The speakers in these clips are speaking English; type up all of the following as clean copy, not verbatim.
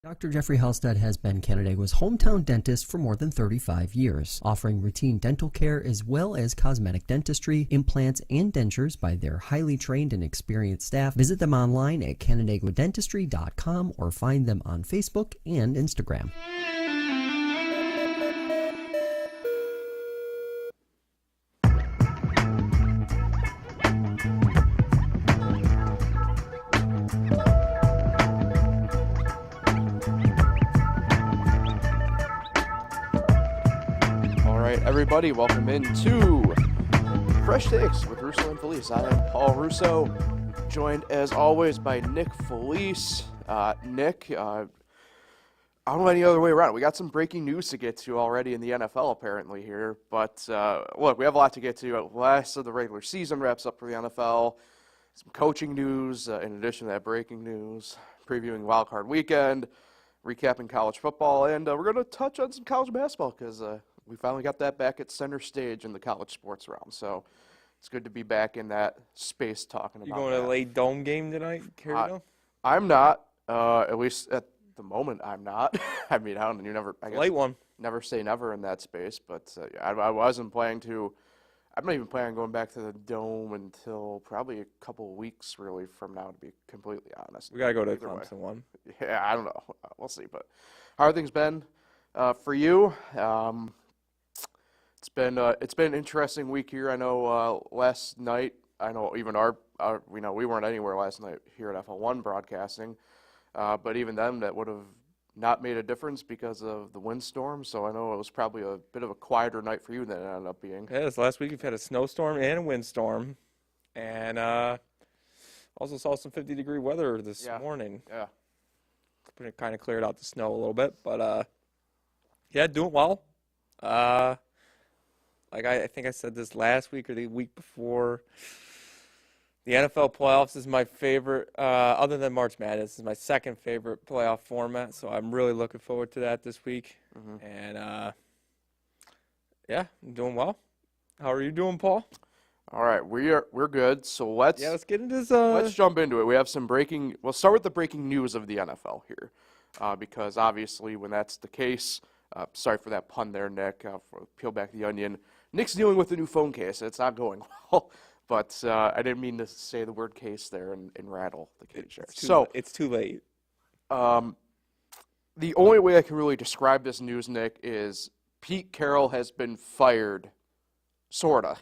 Dr. Jeffrey Halstead has been Canandaigua's hometown dentist for more than 35 years, offering routine dental care as well as cosmetic dentistry, implants, and dentures by their highly trained and experienced staff. Visit them online at canandaiguadentistry.com or find them on Facebook and Instagram. Everybody, welcome into Fresh Takes with Russo and Felice. I am Paul Russo, joined as always by Nick Felice. Nick, I don't know any other way around. We got some breaking news to get to already in the NFL apparently here, but look, we have a lot to get to. Last of the regular season wraps up for the NFL. Some coaching news, in addition to that breaking news, previewing Wild Card Weekend, recapping college football, and we're going to touch on some college basketball because we finally got that back at center stage in the college sports realm, so it's good to be back in that space talking about that. You going to a late dome game tonight, Carrierdale? I'm not. At least at the moment, I'm not. I mean, I don't know. You never. I guess late one. Never say never in that space, but I wasn't planning to. I'm not even planning on going back to the dome until probably a couple of weeks, really, from now, to be completely honest. We got to go to the Clemson one. Yeah, I don't know. We'll see. But how are things been for you? It's been an interesting week here. I know last night, I know even we weren't anywhere last night here at FL1 broadcasting, but even then that would have not made a difference because of the windstorm. So I know it was probably a bit of a quieter night for you than it ended up being. Yeah, this last week we've had a snowstorm and a windstorm, and also saw some 50-degree weather this morning. Yeah, it kind of cleared out the snow a little bit, but yeah, doing well. Like I think I said this last week or the week before, the NFL playoffs is my favorite, other than March Madness, is my second favorite playoff format. So I'm really looking forward to that this week. Mm-hmm. And, yeah, I'm doing well. How are you doing, Paul? All right, we're good. So let's get into this. Let's jump into it. We have some breaking. We'll start with the breaking news of the NFL here, because obviously when that's the case, sorry for that pun there, Nick. Peel back the onion. Nick's dealing with a new phone case. It's not going well, but I didn't mean to say the word case there and rattle the cage there. It's too late. The only way I can really describe this news, Nick, is Pete Carroll has been fired, sorta.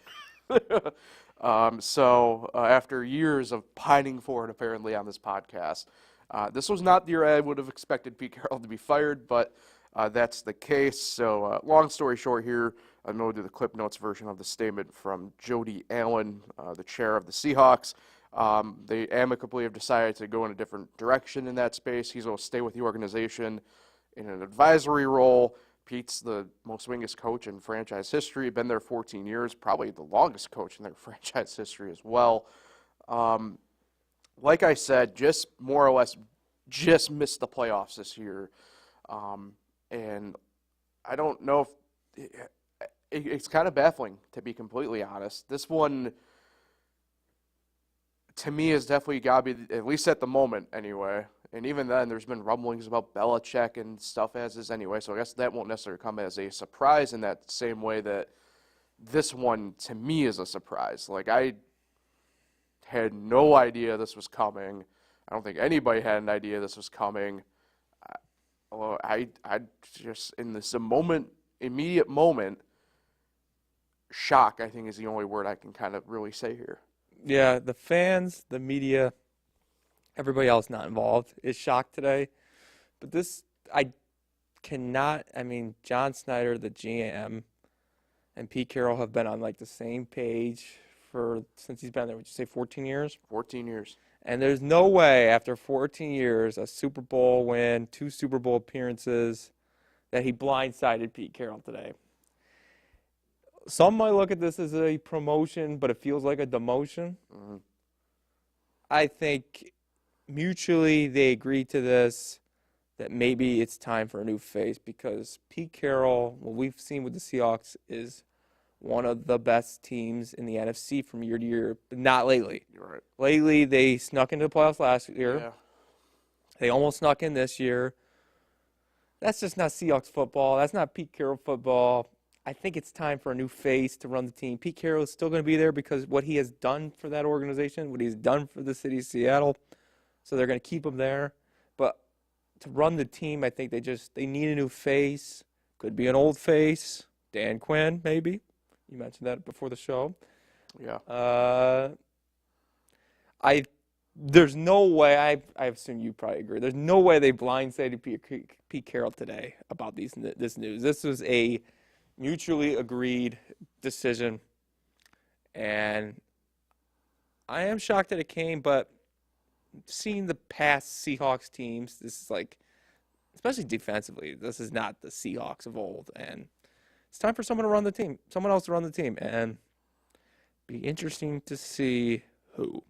So after years of pining for it, apparently on this podcast, this was not the year I would have expected Pete Carroll to be fired, but that's the case. So long story short here, I'm going to do the Clip Notes version of the statement from Jody Allen, the chair of the Seahawks. They amicably have decided to go in a different direction in that space. He's going to stay with the organization in an advisory role. Pete's the most winningest coach in franchise history, been there 14 years, probably the longest coach in their franchise history as well. Like I said, just more or less just missed the playoffs this year. And I don't know if it's kind of baffling, to be completely honest. This one, to me, has definitely got to be, at least at the moment anyway. And even then, there's been rumblings about Belichick and stuff as is anyway. So I guess that won't necessarily come as a surprise in that same way that this one, to me, is a surprise. Like, I had no idea this was coming. I don't think anybody had an idea this was coming. I just, in this immediate moment, shock, I think, is the only word I can kind of really say here. Yeah, the fans, the media, everybody else not involved is shocked today. But this, John Snyder, the GM, and Pete Carroll have been on, like, the same page since he's been there. Would you say 14 years? 14 years. And there's no way after 14 years, a Super Bowl win, 2 Super Bowl appearances, that he blindsided Pete Carroll today. Some might look at this as a promotion, but it feels like a demotion. Mm-hmm. I think mutually they agreed to this, that maybe it's time for a new face, because Pete Carroll, what we've seen with the Seahawks, is one of the best teams in the NFC from year to year, but not lately. You're right. Lately, they snuck into the playoffs last year. Yeah. They almost snuck in this year. That's just not Seahawks football. That's not Pete Carroll football. I think it's time for a new face to run the team. Pete Carroll is still going to be there because what he has done for that organization, what he's done for the city of Seattle, so they're going to keep him there. But to run the team, I think they need a new face. Could be an old face. Dan Quinn, maybe. You mentioned that before the show. Yeah. There's no way, I assume you probably agree, there's no way they blindsided Pete Carroll today about this news. This was a mutually agreed decision, and I am shocked that it came, but seeing the past Seahawks teams, this is like, especially defensively, this is not the Seahawks of old, and it's time for someone else to run the team, and be interesting to see who.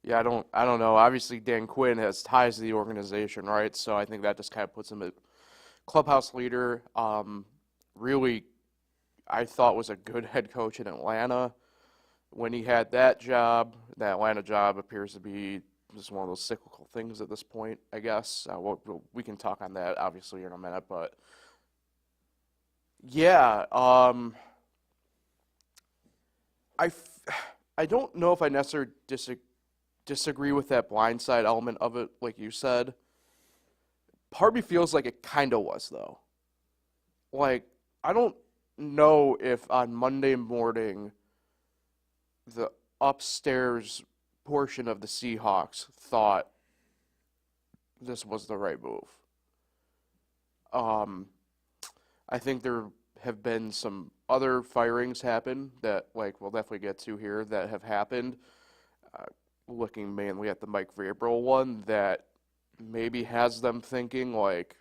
Yeah, I don't know. Obviously, Dan Quinn has ties to the organization, right? So I think that just kind of puts him at clubhouse leader. Really, I thought was a good head coach in Atlanta. When he had that job, the Atlanta job appears to be just one of those cyclical things at this point, I guess. We can talk on that, obviously, in a minute. But, yeah, I don't know if I necessarily disagree with that blindside element of it, like you said. Part of me feels like it kind of was, though. Like, I don't know if on Monday morning the upstairs portion of the Seahawks thought this was the right move. I think there have been some other firings happen that, like, we'll definitely get to here that have happened. Looking mainly at the Mike Vrabel one, that maybe has them thinking, like,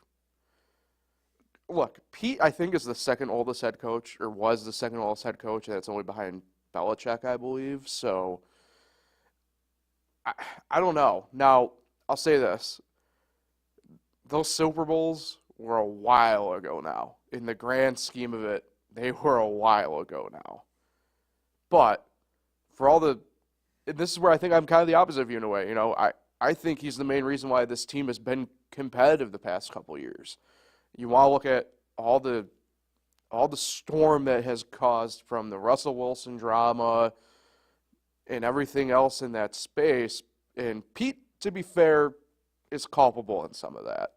look, Pete, I think, is the second oldest head coach, or was the second oldest head coach, and that's only behind Belichick, I believe. So, I don't know. Now, I'll say this. Those Super Bowls were a while ago now. In the grand scheme of it, they were a while ago now. But, for all the... This is where I think I'm kind of the opposite of you in a way. You know, I think he's the main reason why this team has been competitive the past couple of years. You want to look at all the storm that has caused from the Russell Wilson drama and everything else in that space. And Pete, to be fair, is culpable in some of that.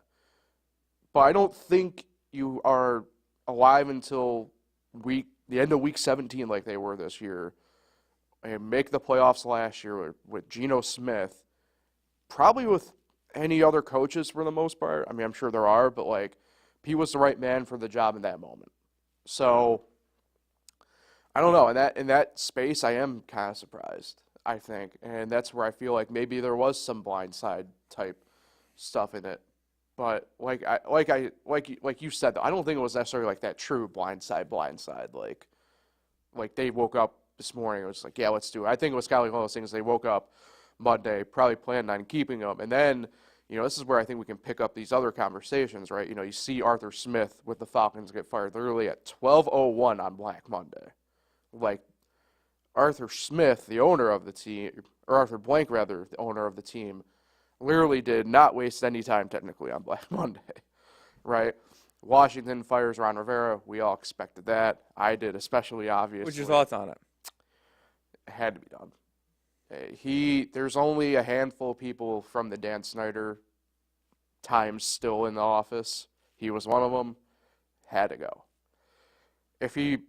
But I don't think you are alive until the end of week 17 like they were this year. And make the playoffs last year with Geno Smith, probably with any other coaches for the most part. I mean, I'm sure there are, but, like, he was the right man for the job in that moment. So, I don't know. In that space, I am kind of surprised, I think. And that's where I feel like maybe there was some blindside type stuff in it. But like you said, though, I don't think it was necessarily like that true blindside. Like they woke up this morning, it was like, yeah, let's do it. I think it was kind of like one of those things. They woke up Monday, probably planned on keeping him. And then, you know, this is where I think we can pick up these other conversations, right? You know, you see Arthur Smith with the Falcons get fired literally at 12:01 on Black Monday. Like, Arthur Smith, the owner of the team, or Arthur Blank, rather, the owner of the team, literally did not waste any time technically on Black Monday, right? Washington fires Ron Rivera. We all expected that. I did, especially, obviously. What's your thoughts on it? Had to be done. There's only a handful of people from the Dan Snyder times still in the office. He was one of them. Had to go. If the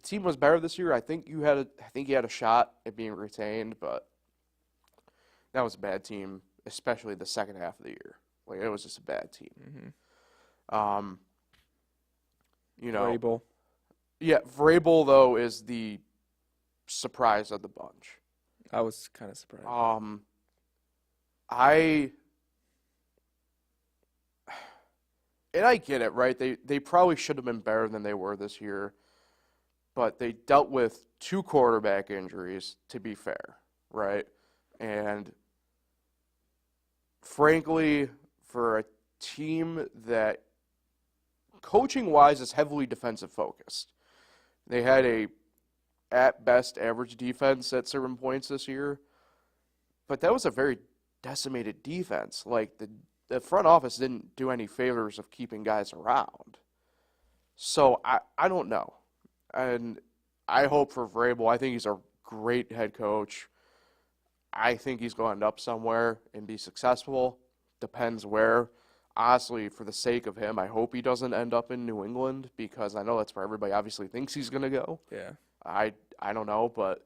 team was better this year, I think he had a shot at being retained, but that was a bad team, especially the second half of the year. Like, it was just a bad team. Mm-hmm. You know, Vrabel. Yeah, Vrabel, though, is the surprise of the bunch. I was kind of surprised. I get it, right? They probably should have been better than they were this year, but they dealt with 2 quarterback injuries, to be fair, right? And frankly, for a team that coaching-wise is heavily defensive focused, they had a at best average defense at certain points this year, but that was a very decimated defense. Like, the front office didn't do any favors of keeping guys around. So I don't know. And I hope for Vrabel. I think he's a great head coach. I think he's going to end up somewhere and be successful. Depends where. Honestly, for the sake of him, I hope he doesn't end up in New England because I know that's where everybody obviously thinks he's going to go. Yeah. I don't know, but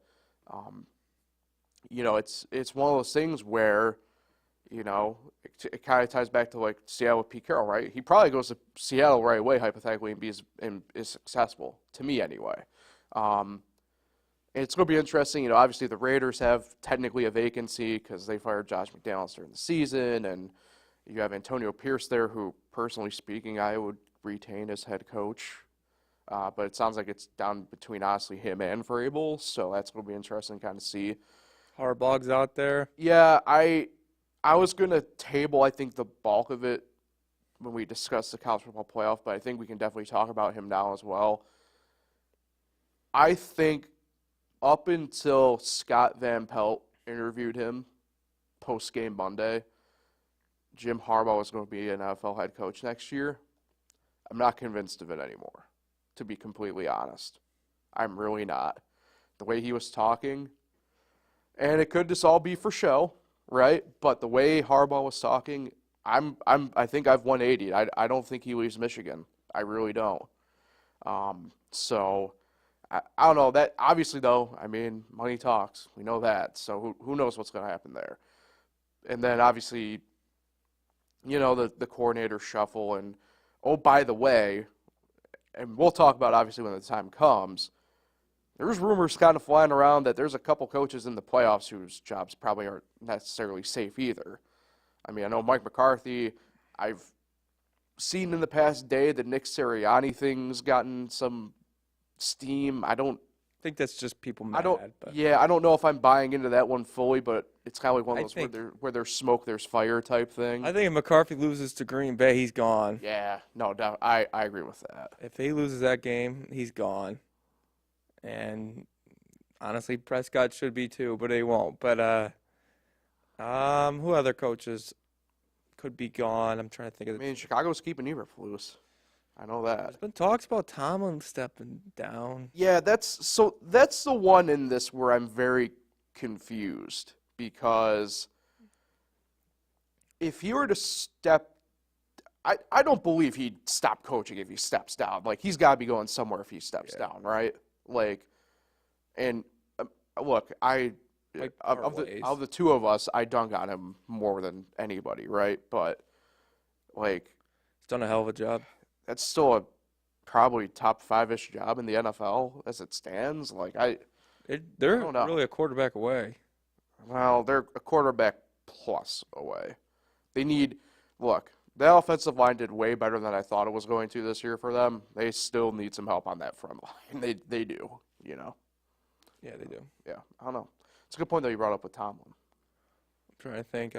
it's one of those things where, it kind of ties back to like Seattle with Pete Carroll, right? He probably goes to Seattle right away, hypothetically, and is successful, to me anyway. It's going to be interesting. Obviously the Raiders have technically a vacancy because they fired Josh McDaniels during the season, and you have Antonio Pierce there, who, personally speaking, I would retain as head coach. But it sounds like it's down between, honestly, him and Vrabel, so that's going to be interesting to kind of see. Harbaugh's out there. Yeah, I was going to table, I think, the bulk of it when we discuss the college football playoff, but I think we can definitely talk about him now as well. I think up until Scott Van Pelt interviewed him post-game Monday, Jim Harbaugh was going to be an NFL head coach next year. I'm not convinced of it anymore, to be completely honest. I'm really not. The way he was talking, and it could just all be for show, right? But the way Harbaugh was talking, I think I've 180. I don't think he leaves Michigan. I really don't. So I don't know. That obviously, though, I mean, money talks. We know that. So who knows what's going to happen there? And then obviously, the coordinator shuffle. And, oh, by the way, and we'll talk about obviously when the time comes, there's rumors kind of flying around that there's a couple coaches in the playoffs whose jobs probably aren't necessarily safe either. I mean, I know Mike McCarthy. I've seen in the past day the Nick Sirianni thing's gotten some steam. I think that's just people mad. I don't know if I'm buying into that one fully, but it's kind of like one of those where there's smoke, there's fire type thing. I think if McCarthy loses to Green Bay, he's gone. Yeah, no doubt. I agree with that. If he loses that game, he's gone. And honestly, Prescott should be too, but he won't. But who other coaches could be gone? I'm trying to think of. I mean, Chicago's keeping Eberflus. I know that. There's been talks about Tomlin stepping down. Yeah, that's the one in this where I'm very confused because if he were to step, I don't believe he'd stop coaching if he steps down. Like, he's got to be going somewhere if he steps down, right? Like, and look, of the two of us, I dunk on him more than anybody, right? But like, he's done a hell of a job. That's still a probably top 5-ish job in the NFL as it stands. Like, they're really a quarterback away. Well, they're a quarterback plus away. The offensive line did way better than I thought it was going to this year for them. They still need some help on that front line. They do, Yeah, they do. Yeah, I don't know. It's a good point that you brought up with Tomlin. I'm trying to think.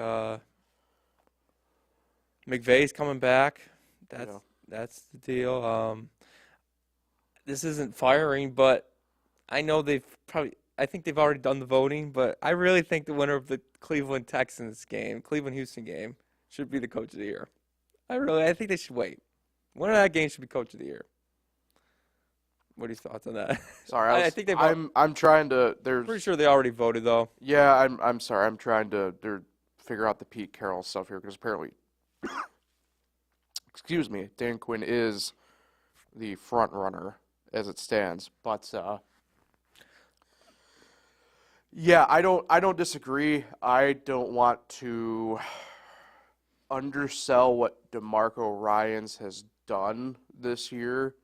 McVay's coming back. That's the deal. This isn't firing, but I know I think they've already done the voting, but I really think the winner of the Cleveland-Houston game should be the coach of the year. I think they should wait. Winner of that game should be coach of the year. What are your thoughts on that? Sorry, I think they've. I'm trying to. Pretty sure they already voted though. Yeah, I'm sorry. I'm trying to figure out the Pete Carroll stuff here because apparently, excuse me, Dan Quinn is the front runner as it stands. But yeah, I don't disagree. I don't want to undersell what DeMarco Ryans has done this year.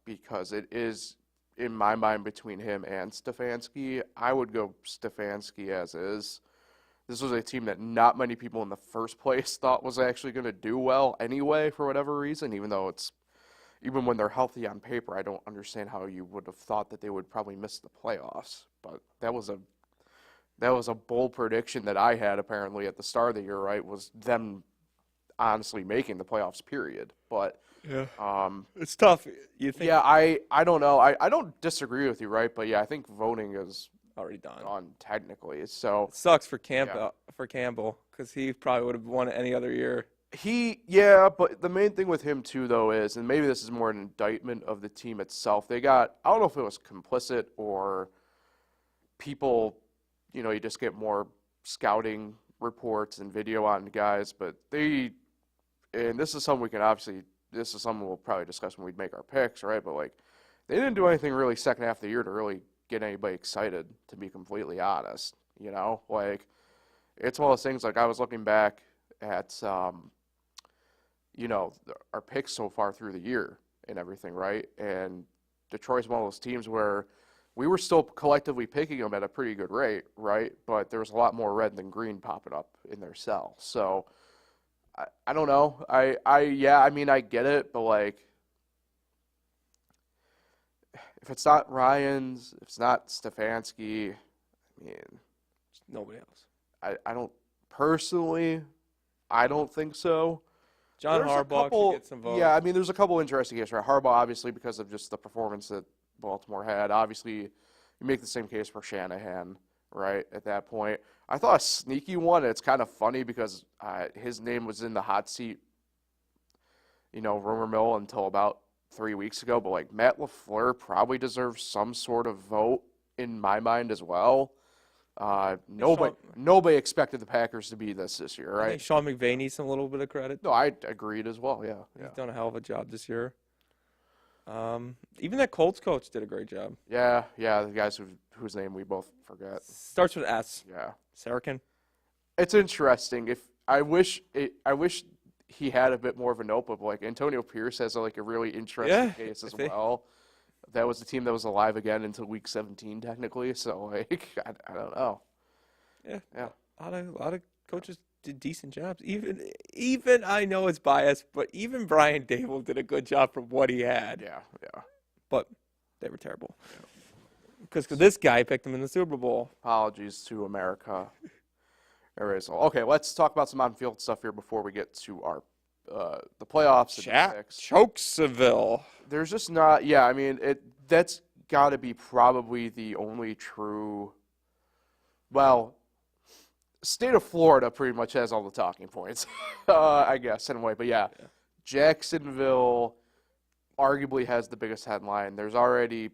Because it is, in my mind, between him and Stefanski. I would go Stefanski as is. This was a team that not many people in the first place thought was actually going to do well anyway, for whatever reason, even when they're healthy on paper, I don't understand how you would have thought that they would probably miss the playoffs. But that was a bold prediction that I had apparently at the start of the year, right, was them honestly making the playoffs, period. But yeah, it's tough. You think? Yeah, I don't know. I don't disagree with you, right? But yeah, I think voting is already done. Technically. So It sucks for Campbell because he probably would have won it any other year. But the main thing with him too, though, is, and maybe this is more an indictment of the team itself. I don't know if it was complicit or people, you just get more scouting reports and video on guys, but and this is something we'll probably discuss when we make our picks, right? But like, they didn't do anything really second half of the year to really get anybody excited, to be completely honest. Like, it's one of those things. Like, I was looking back at our picks so far through the year and everything, right? And Detroit's one of those teams where we were still collectively picking them at a pretty good rate, right? But there was a lot more red than green popping up in their cell. So I don't know. I get it, but like, if it's not Ryans, if it's not Stefanski, Nobody else. I don't personally. I don't think so. John Harbaugh could get some votes. Yeah, there's a couple interesting cases, right? Harbaugh, obviously, because of just the performance that Baltimore had. Obviously, you make the same case for Shanahan, right, at that point. I thought a sneaky one, it's kind of funny because his name was in the hot seat, rumor mill until about 3 weeks ago. But, like, Matt LaFleur probably deserves some sort of vote in my mind as well. Nobody expected the Packers to be this year, right? I think Sean McVay needs a little bit of credit. No, I agreed as well. Yeah. He's done a hell of a job this year. Even that Colts coach did a great job. Yeah. The guys whose name we both forget. Starts with S. Yeah. Sarakin. It's interesting. I wish he had a bit more of a notebook. Like, Antonio Pierce has a really interesting case as well. That was the team that was alive again until week 17, technically. So, like, I don't know. Yeah. A lot of coaches did decent jobs. Even I know it's biased, but even Brian Dable did a good job from what he had. Yeah. But they were terrible. Because this guy picked them in the Super Bowl. Apologies to America. Okay, let's talk about some on-field stuff here before we get to our the playoffs. Chokesville. There's just not. Yeah, that's got to be probably the only true. Well, state of Florida pretty much has all the talking points, I guess, in a way. But yeah, Jacksonville arguably has the biggest headline. There's already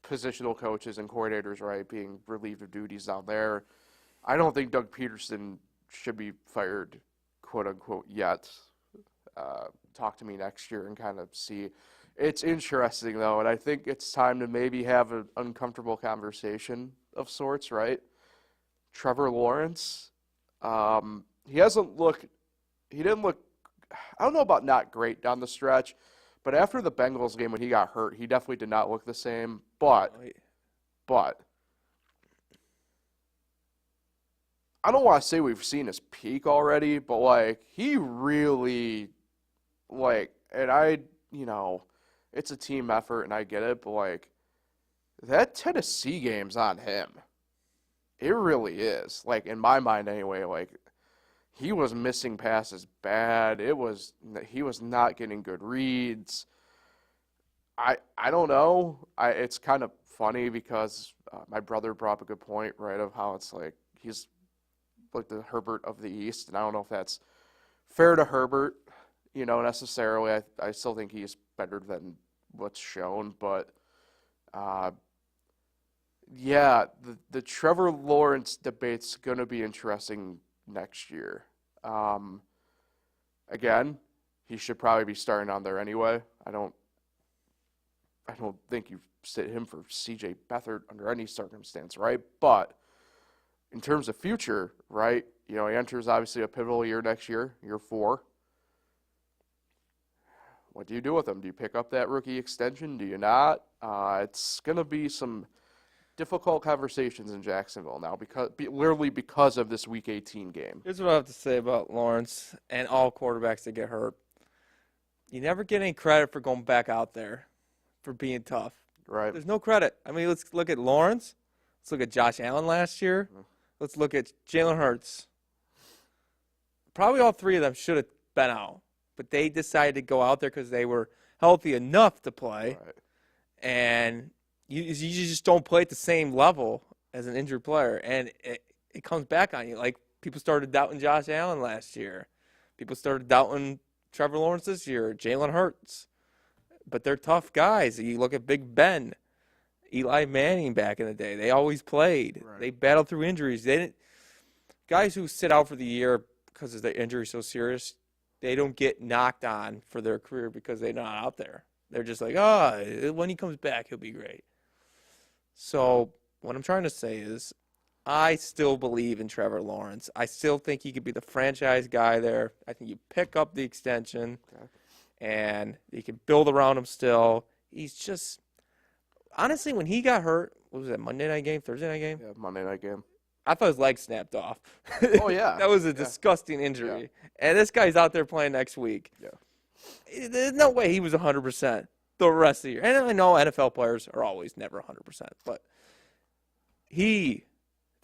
positional coaches and coordinators, right, being relieved of duties down there. I don't think Doug Peterson should be fired, quote unquote, yet. Talk to me next year and kind of see. It's interesting, though, and I think it's time to maybe have an uncomfortable conversation of sorts, right? Trevor Lawrence, he didn't look, I don't know about not great down the stretch, but after the Bengals game when he got hurt, he definitely did not look the same, but I don't want to say we've seen his peak already, but, like, he really, like, and it's a team effort, and I get it, but, like, that Tennessee game's on him. It really is. Like, in my mind anyway, like, he was missing passes bad. He was not getting good reads. I don't know. It's kind of funny because my brother brought up a good point, right, of how it's like he's like the Herbert of the East, and I don't know if that's fair to Herbert, necessarily. I still think he's better than what's shown, but the Trevor Lawrence debate's going to be interesting next year. Again, he should probably be starting on there anyway. I don't think you sit him for C.J. Beathard under any circumstance, right? But in terms of future, right, he enters obviously a pivotal year next year, year 4. What do you do with him? Do you pick up that rookie extension? Do you not? It's going to be some difficult conversations in Jacksonville now because of this Week 18 game. Here's what I have to say about Lawrence and all quarterbacks that get hurt. You never get any credit for going back out there, for being tough. Right. There's no credit. Let's look at Lawrence. Let's look at Josh Allen last year. Let's look at Jalen Hurts. Probably all three of them should have been out, but they decided to go out there because they were healthy enough to play. Right. And you just don't play at the same level as an injured player, and it comes back on you. Like, people started doubting Josh Allen last year. People started doubting Trevor Lawrence this year, Jalen Hurts. But they're tough guys. You look at Big Ben, Eli Manning back in the day. They always played. Right. They battled through injuries. They didn't. Guys who sit out for the year because of their injury so serious, they don't get knocked on for their career because they're not out there. They're just like, when he comes back, he'll be great. So what I'm trying to say is, I still believe in Trevor Lawrence. I still think he could be the franchise guy there. I think you pick up the extension, and you can build around him still. He's just, honestly, when he got hurt, what was that, Monday night game, Thursday night game? Yeah, Monday night game. I thought his leg snapped off. Oh, yeah. That was a disgusting injury. Yeah. And this guy's out there playing next week. Yeah. There's no way he was 100% the rest of the year. And I know NFL players are always never 100%. But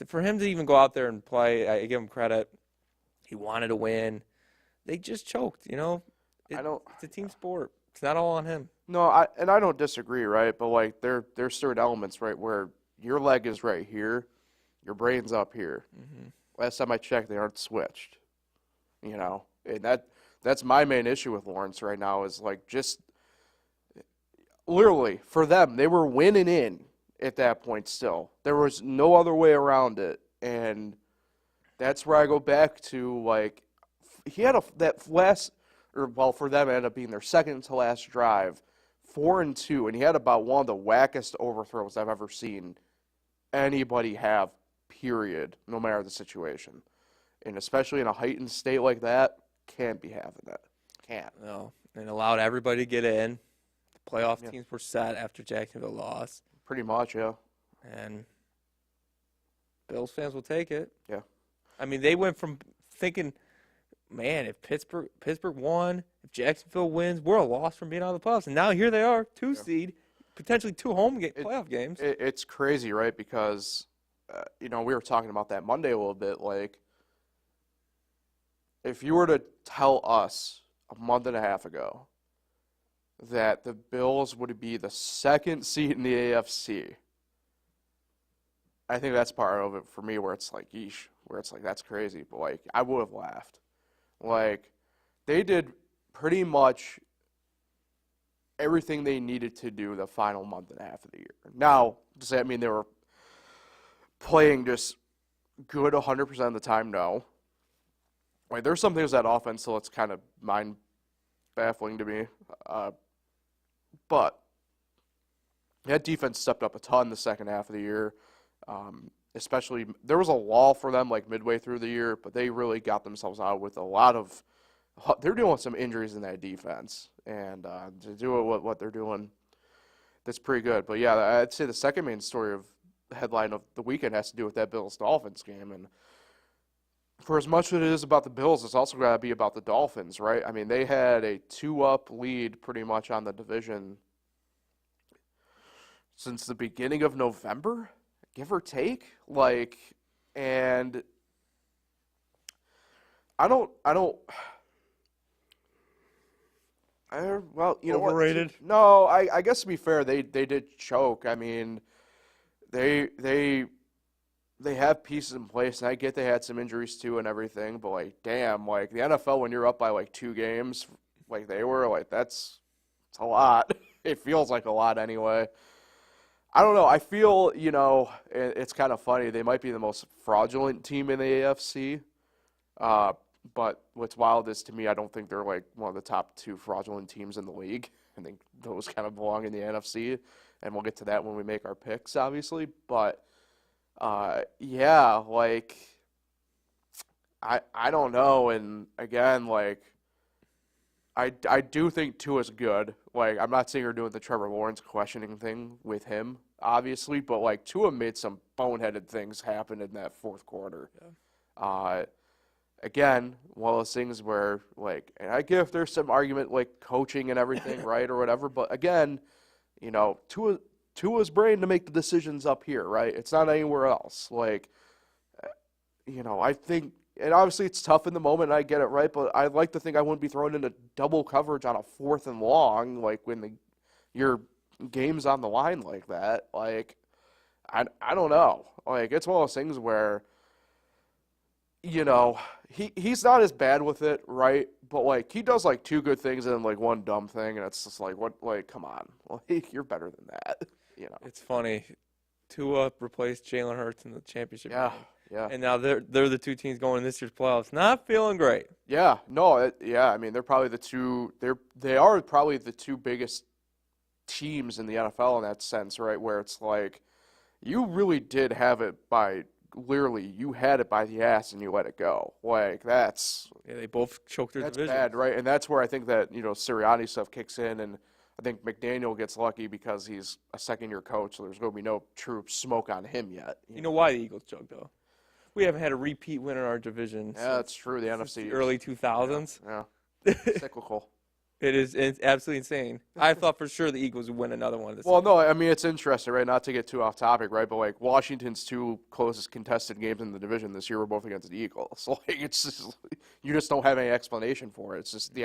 for him to even go out there and play, I give him credit. He wanted to win. They just choked, you know. It's a team sport. It's not all on him. No, I don't disagree, right? But, like, there's certain elements, right, where your leg is right here. Your brain's up here. Mm-hmm. Last time I checked, they aren't switched. You know, and that's my main issue with Lawrence right now is, like, just literally for them, they were winning in at that point still. There was no other way around it. And that's where I go back to, like, he had for them, it ended up being their second to last drive, 4-2, and he had about one of the wackest overthrows I've ever seen anybody have. Period, no matter the situation. And especially in a heightened state like that, can't be having that. Can't. No. And allowed everybody to get in. The playoff teams were set after Jacksonville lost. Pretty much, yeah. And Bills fans will take it. Yeah. I mean, they went from thinking, man, if Pittsburgh won, if Jacksonville wins, we're a loss from being out of the playoffs. And now here they are, 2 seed, potentially 2 playoff games. It's crazy, right? Because you know, we were talking about that Monday a little bit. Like, if you were to tell us a month and a half ago that the Bills would be the 2nd seed in the AFC, I think that's part of it for me where it's like, yeesh, where it's like, that's crazy. But, like, I would have laughed. Like, they did pretty much everything they needed to do the final month and a half of the year. Now, does that mean they were playing just good 100% of the time? No. Like, there's some things that offense, so it's kind of mind-baffling to me. But that defense stepped up a ton the second half of the year. Especially, there was a lull for them, like, midway through the year, but they really got themselves out with a lot of – they're dealing with some injuries in that defense. And to do what they're doing, that's pretty good. But, yeah, I'd say the second main story of headline of the weekend has to do with that Bills-Dolphins game. And for as much as it is about the Bills, it's also got to be about the Dolphins, right? I mean, they had a 2-up lead pretty much on the division since the beginning of November, give or take. Like, and well, you know what? Overrated? No, I guess to be fair, they did choke. I mean, They have pieces in place, and I get they had some injuries too and everything, but, like, damn, like, the NFL, when you're up by, like, 2 games, like they were, like, it's a lot. It feels like a lot anyway. I don't know. I feel, you know, it's kind of funny. They might be the most fraudulent team in the AFC, but what's wild is, to me, I don't think they're, like, one of the top 2 fraudulent teams in the league. I think those kind of belong in the NFC. And we'll get to that when we make our picks, obviously. But, yeah, like, I don't know. And, again, like, I do think Tua's good. Like, I'm not saying you're doing the Trevor Lawrence questioning thing with him, obviously. But, like, Tua made some boneheaded things happen in that fourth quarter. Yeah. Again, one of those things where, like, and I get if there's some argument, like, coaching and everything, right, or whatever. But, again, you know, Tua's brain to make the decisions up here, right? It's not anywhere else. Like, you know, I think, and obviously it's tough in the moment, and I get it, right? But I'd like to think I wouldn't be thrown into double coverage on a 4th and long, like, when your game's on the line like that. Like, I don't know. Like, it's one of those things where, you know, he's not as bad with it, right? But, like, he does, like, two good things and then, like, one dumb thing, and it's just like, what, like, come on. Like, you're better than that, you know? It's funny. Tua replaced Jalen Hurts in the championship Yeah, game. yeah. And now they're the two teams going in this year's playoffs. Not feeling great. Yeah, no, yeah, I mean, they're probably they are probably the two biggest teams in the NFL in that sense, right? Where it's like, you really did have it literally, you had it by the ass and you let it go. Like, Yeah, they both choked their that's division. bad, right? And that's where I think that, you know, Sirianni stuff kicks in, and I think McDaniel gets lucky because he's a second-year coach, so there's going to be no true smoke on him yet. You know why the Eagles choked, though? We haven't had a repeat winner in our division Yeah, that's true. The NFC. the early 2000s. Yeah. Cyclical. It's absolutely insane. I thought for sure the Eagles would win another one this Well, year. no, I mean, it's interesting, right? Not to get too off topic, right? But, like, Washington's two closest contested games in the division this year were both against the Eagles. Like, it's just, you just don't have any explanation for it. It's just the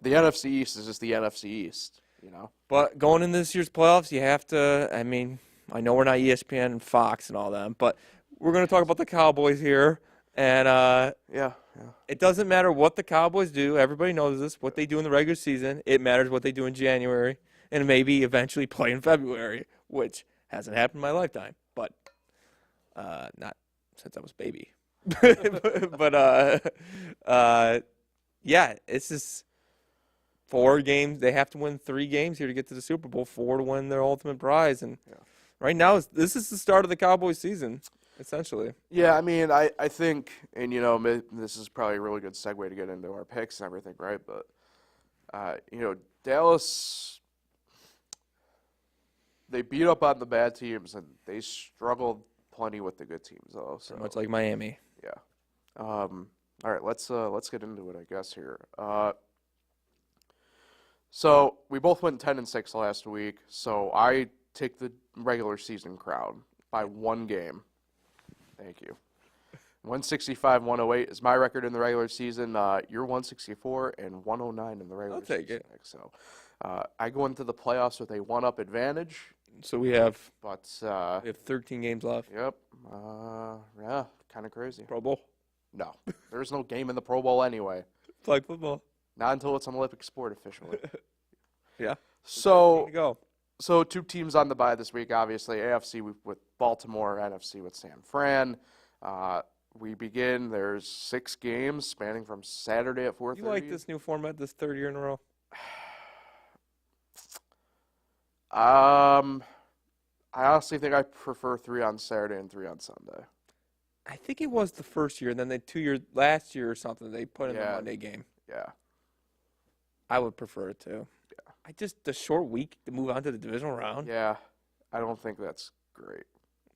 NFC East is just the NFC East, you know? But going into this year's playoffs, you have to, I mean, I know we're not ESPN and Fox and all that, but we're going to talk about the Cowboys here. And Yeah. it doesn't matter what the Cowboys do. Everybody knows this. What they do in the regular season, it matters what they do in January and maybe eventually play in February, which hasn't happened in my lifetime, but not since I was a baby. Yeah, it's just 4 games. They have to win 3 games here to get to the Super Bowl, 4 to win their ultimate prize. And right now, this is the start of the Cowboys season, essentially. Yeah, I mean, I think, and, you know, this is probably a really good segue to get into our picks and everything, right? But, you know, Dallas, they beat up on the bad teams, and they struggled plenty with the good teams, though. So Much like Miami. yeah. All right, let's get into it, I guess, here. So we both went 10-6 last week, so I take the regular season crown by 1 game. Thank you. 165-108 is my record in the regular season. You're 164 and 109 in the regular season. I'll take it. So I go into the playoffs with a 1-up advantage. So we have But 13 games left. yep, yeah, kind of crazy. Pro Bowl. No, there's no game in the Pro Bowl anyway. Flag football. Not until it's an Olympic sport officially. Yeah. So Way to go. So 2 teams on the bye this week, obviously. AFC with Baltimore, NFC with San Fran. We begin, there's 6 games spanning from Saturday at 4:30. You like this new format, this 3rd year in a row? I honestly think I prefer 3 on Saturday and 3 on Sunday. I think it was the first year, and then last year or something, they put in the Yeah. Monday game. Yeah. I would prefer it too. Yeah. The short week to move on to the divisional round. Yeah. I don't think that's great.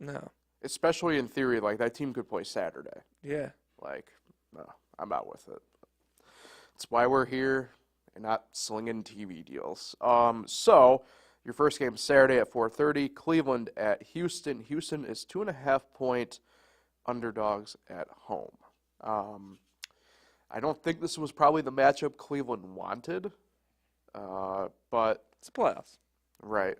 No. Especially in theory, like, that team could play Saturday. Yeah. Like, no, I'm out with it. That's why we're here and not slinging TV deals. So your first game is Saturday at 4:30. Cleveland at Houston. Houston is 2.5-point underdogs at home. I don't think this was probably the matchup Cleveland wanted, but It's playoffs. right.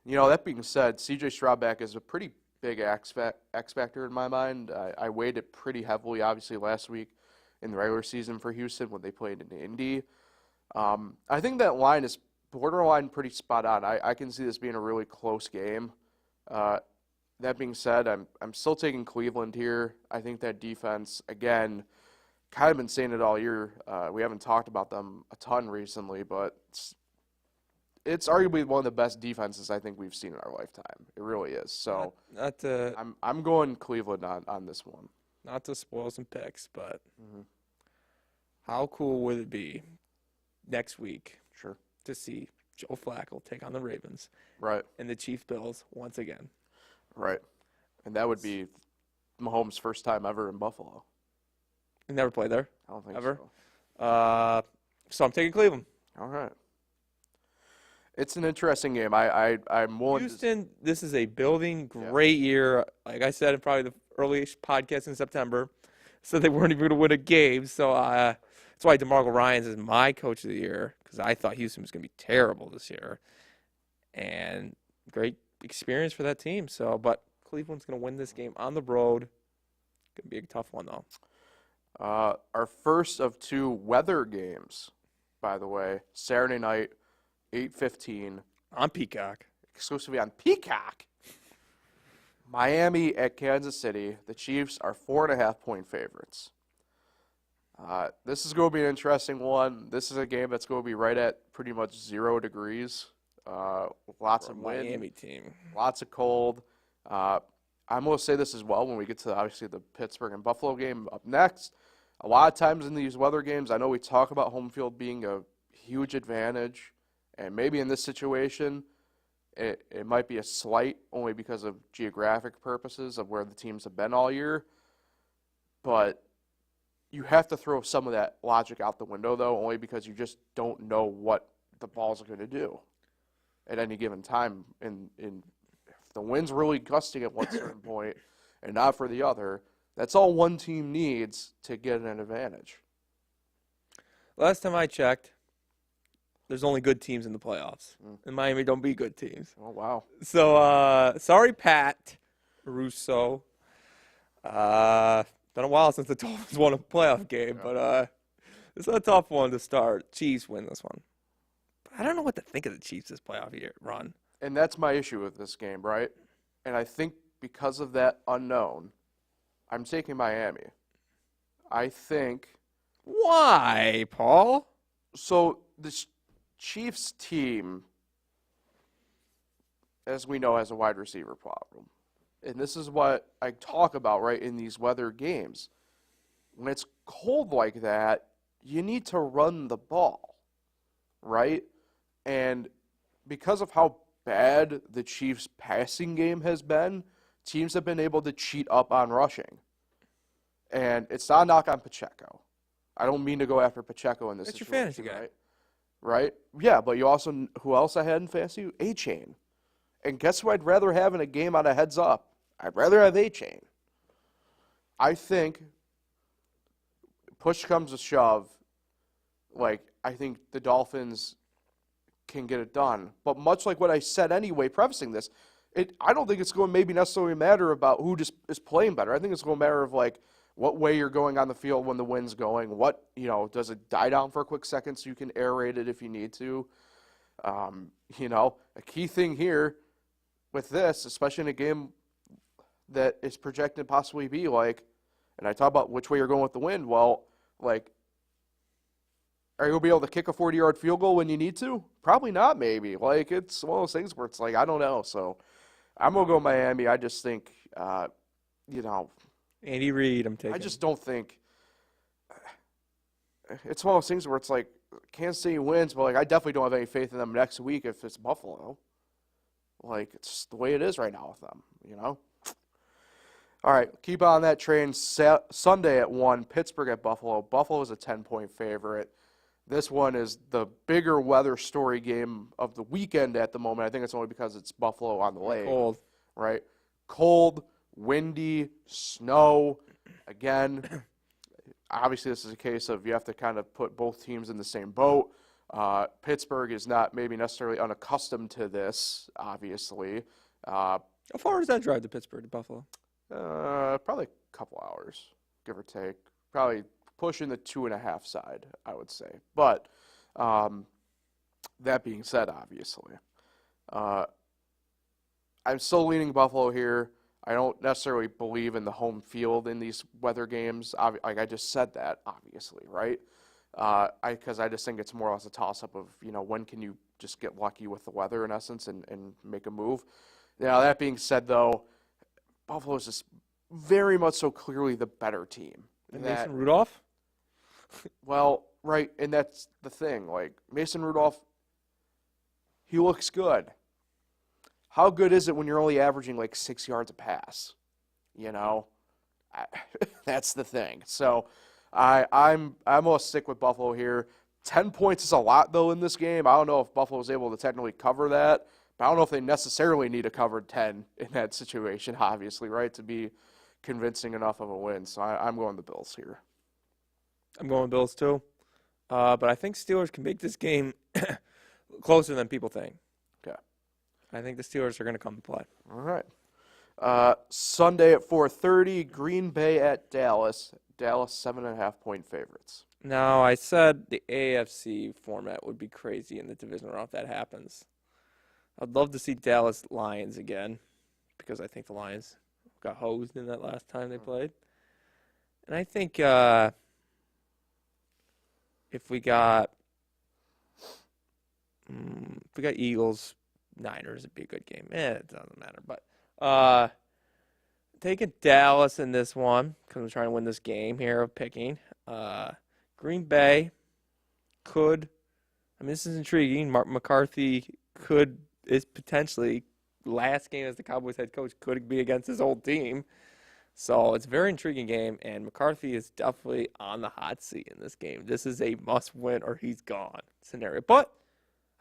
You know, that being said, C.J. Stroud back is a pretty big X factor in my mind. I weighed it pretty heavily, obviously, last week in the regular season for Houston when they played in Indy. I think that line is borderline pretty spot on. I can see this being a really close game. That being said, I'm still taking Cleveland here. I think that defense, again, kind of been saying it all year. We haven't talked about them a ton recently, but it's arguably one of the best defenses I think we've seen in our lifetime. It really is. So Not to I'm going Cleveland on this one. not to spoil some picks, but how cool would it be next week Sure. to see Joe Flacco take on the Ravens Right. and the Chiefs Bills once again? Right. And that would be Mahomes' first time ever in Buffalo. He never played there. I don't think Ever? so. So I'm taking Cleveland. All right. It's an interesting game. I'm willing Houston, this is a building great year. Like I said in probably the earliest podcast in September, so they weren't even going to win a game. So that's why DeMarco Ryans is my coach of the year, because I thought Houston was going to be terrible this year. And great experience for that team. So, but Cleveland's going to win this game on the road. Going to be a tough one, though. Our first of 2 weather games, by the way, Saturday night, 8:15. On Peacock. Exclusively on Peacock. Miami at Kansas City. The Chiefs are 4.5-point favorites. This is going to be an interesting one. This is a game that's going to be right at pretty much 0 degrees. Lots of wind. Miami team. Lots of cold. I'm going to say this as well when we get to, obviously, the Pittsburgh and Buffalo game up next. A lot of times in these weather games, I know we talk about home field being a huge advantage, and maybe in this situation, it might be a slight only because of geographic purposes of where the teams have been all year. But you have to throw some of that logic out the window, though, only because you just don't know what the balls are going to do at any given time. And if the wind's really gusting at one certain point and not for the other, that's all one team needs to get an advantage. Last time I checked, there's only good teams in the playoffs. And Miami don't beat good teams. Oh, wow. So, sorry, Pat Russo. Been a while since the Dolphins won a playoff game, but it's a tough one to start. Chiefs win this one. But I don't know what to think of the Chiefs this playoff year run. And that's my issue with this game, right? And I think because of that unknown, I'm taking Miami. I think. Why, Paul? So the Chiefs team, as we know, has a wide receiver problem. And this is what I talk about, right, in these weather games. When it's cold like that, you need to run the ball, right? And because of how bad the Chiefs' passing game has been, teams have been able to cheat up on rushing. And it's not a knock on Pacheco. I don't mean to go after Pacheco in this That's situation. your fantasy guy. Right? Yeah, but you also, who else I had in fantasy? A-Chain. And guess who I'd rather have in a game on a heads up? I'd rather have A-Chain. I think, push comes to shove, I think the Dolphins can get it done. But much like what I said anyway, prefacing this, I don't think it's going to maybe necessarily matter about who just is playing better. I think it's going to matter of, what way you're going on the field when the wind's going. What, does it die down for a quick second so you can aerate it if you need to? A key thing here with this, especially in a game that is projected to possibly be and I talk about which way you're going with the wind, are you going to be able to kick a 40-yard field goal when you need to? Probably not, maybe. It's one of those things where it's I don't know. So I'm going to go Miami. I just think, Andy Reid, I'm taking. I just don't think it's one of those things where it's Kansas City wins, but I definitely don't have any faith in them next week if it's Buffalo. It's the way it is right now with them, All right, keep on that train. Sunday at 1, Pittsburgh at Buffalo. Buffalo is a 10-point favorite. This one is the bigger weather story game of the weekend at the moment. I think it's only because it's Buffalo on the lake. Cold. Right? Cold. Windy, snow. Again, obviously this is a case of you have to kind of put both teams in the same boat. Pittsburgh is not maybe necessarily unaccustomed to this, obviously. How far does that drive to Pittsburgh to Buffalo? Probably a couple hours, give or take. Probably pushing the 2.5 side, I would say. But that being said, obviously, I'm still leaning Buffalo here. I don't necessarily believe in the home field in these weather games. I just said that, obviously, right? Because I just think it's more or less a toss-up of, when can you just get lucky with the weather, in essence, and make a move. Now, that being said, though, Buffalo is just very much so clearly the better team. And Mason Rudolph? Well, right, and that's the thing. Mason Rudolph, he looks good. How good is it when you're only averaging 6 yards a pass? That's the thing. So I'm going to stick with Buffalo here. 10 points is a lot, though, in this game. I don't know if Buffalo is able to technically cover that, but I don't know if they necessarily need a covered 10 in that situation, obviously, right, to be convincing enough of a win. So I'm going the Bills here. I'm going Bills, too. But I think Steelers can make this game closer than people think. Okay. I think the Steelers are going to come to play. All right. Sunday at 4:30, Green Bay at Dallas. Dallas 7.5-point favorites. Now, I said the AFC format would be crazy in the divisional round if that happens. I'd love to see Dallas Lions again because I think the Lions got hosed in that last time they played. And I think if we got Eagles, Niners, it'd be a good game. It doesn't matter. But taking Dallas in this one because I'm trying to win this game here of picking. Green Bay could. I mean, this is intriguing. Mark McCarthy is potentially last game as the Cowboys head coach could be against his old team. So it's a very intriguing game, and McCarthy is definitely on the hot seat in this game. This is a must-win or he's gone scenario. But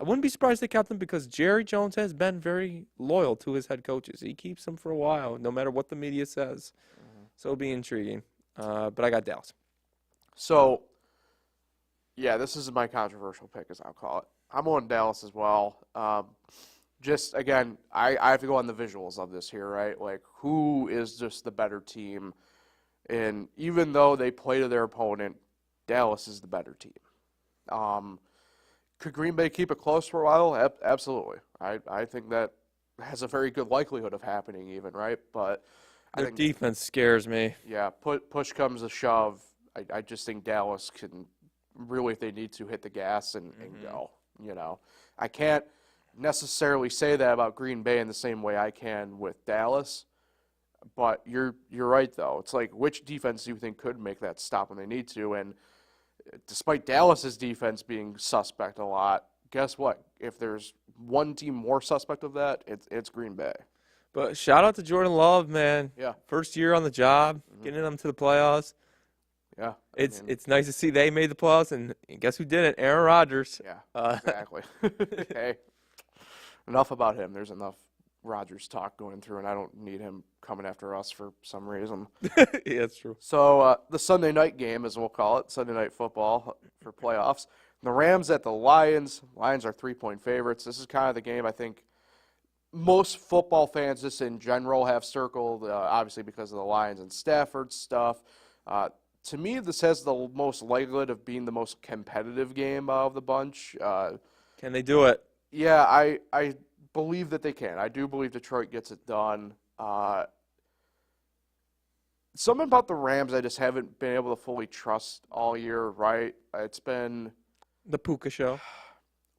I wouldn't be surprised they kept him because Jerry Jones has been very loyal to his head coaches. He keeps them for a while, no matter what the media says. So it'll be intriguing. But I got Dallas. So, yeah, this is my controversial pick, as I'll call it. I'm on Dallas as well. Just, again, I have to go on the visuals of this here, right? Like, who is just the better team? And even though they play to their opponent, Dallas is the better team. Could Green Bay keep it close for a while? Absolutely. I think that has a very good likelihood of happening even, right? But Their defense scares me. Yeah, push comes to shove. I just think Dallas can really, if they need to, hit the gas and go. You know, I can't necessarily say that about Green Bay in the same way I can with Dallas. But you're right, though. It's like, which defense do you think could make that stop when they need to? And despite Dallas's defense being suspect a lot, guess what? If there's one team more suspect of that, it's Green Bay. But shout out to Jordan Love, man. Yeah. First year on the job, getting them to the playoffs. Yeah. It's nice to see they made the playoffs, and guess who did it? Aaron Rodgers. Yeah, exactly. Hey, enough about him. There's enough Rodgers talk going through, and I don't need him coming after us for some reason. Yeah, that's true. So the Sunday night game, as we'll call it, Sunday night football for playoffs. The Rams at the Lions. Lions are 3-point favorites. This is kind of the game I think most football fans just in general have circled, obviously because of the Lions and Stafford stuff. To me, this has the most likelihood of being the most competitive game of the bunch. Can they do it? Yeah, I believe that they can. I do believe Detroit gets it done. Something about the Rams I just haven't been able to fully trust all year, right? It's been The Puka show.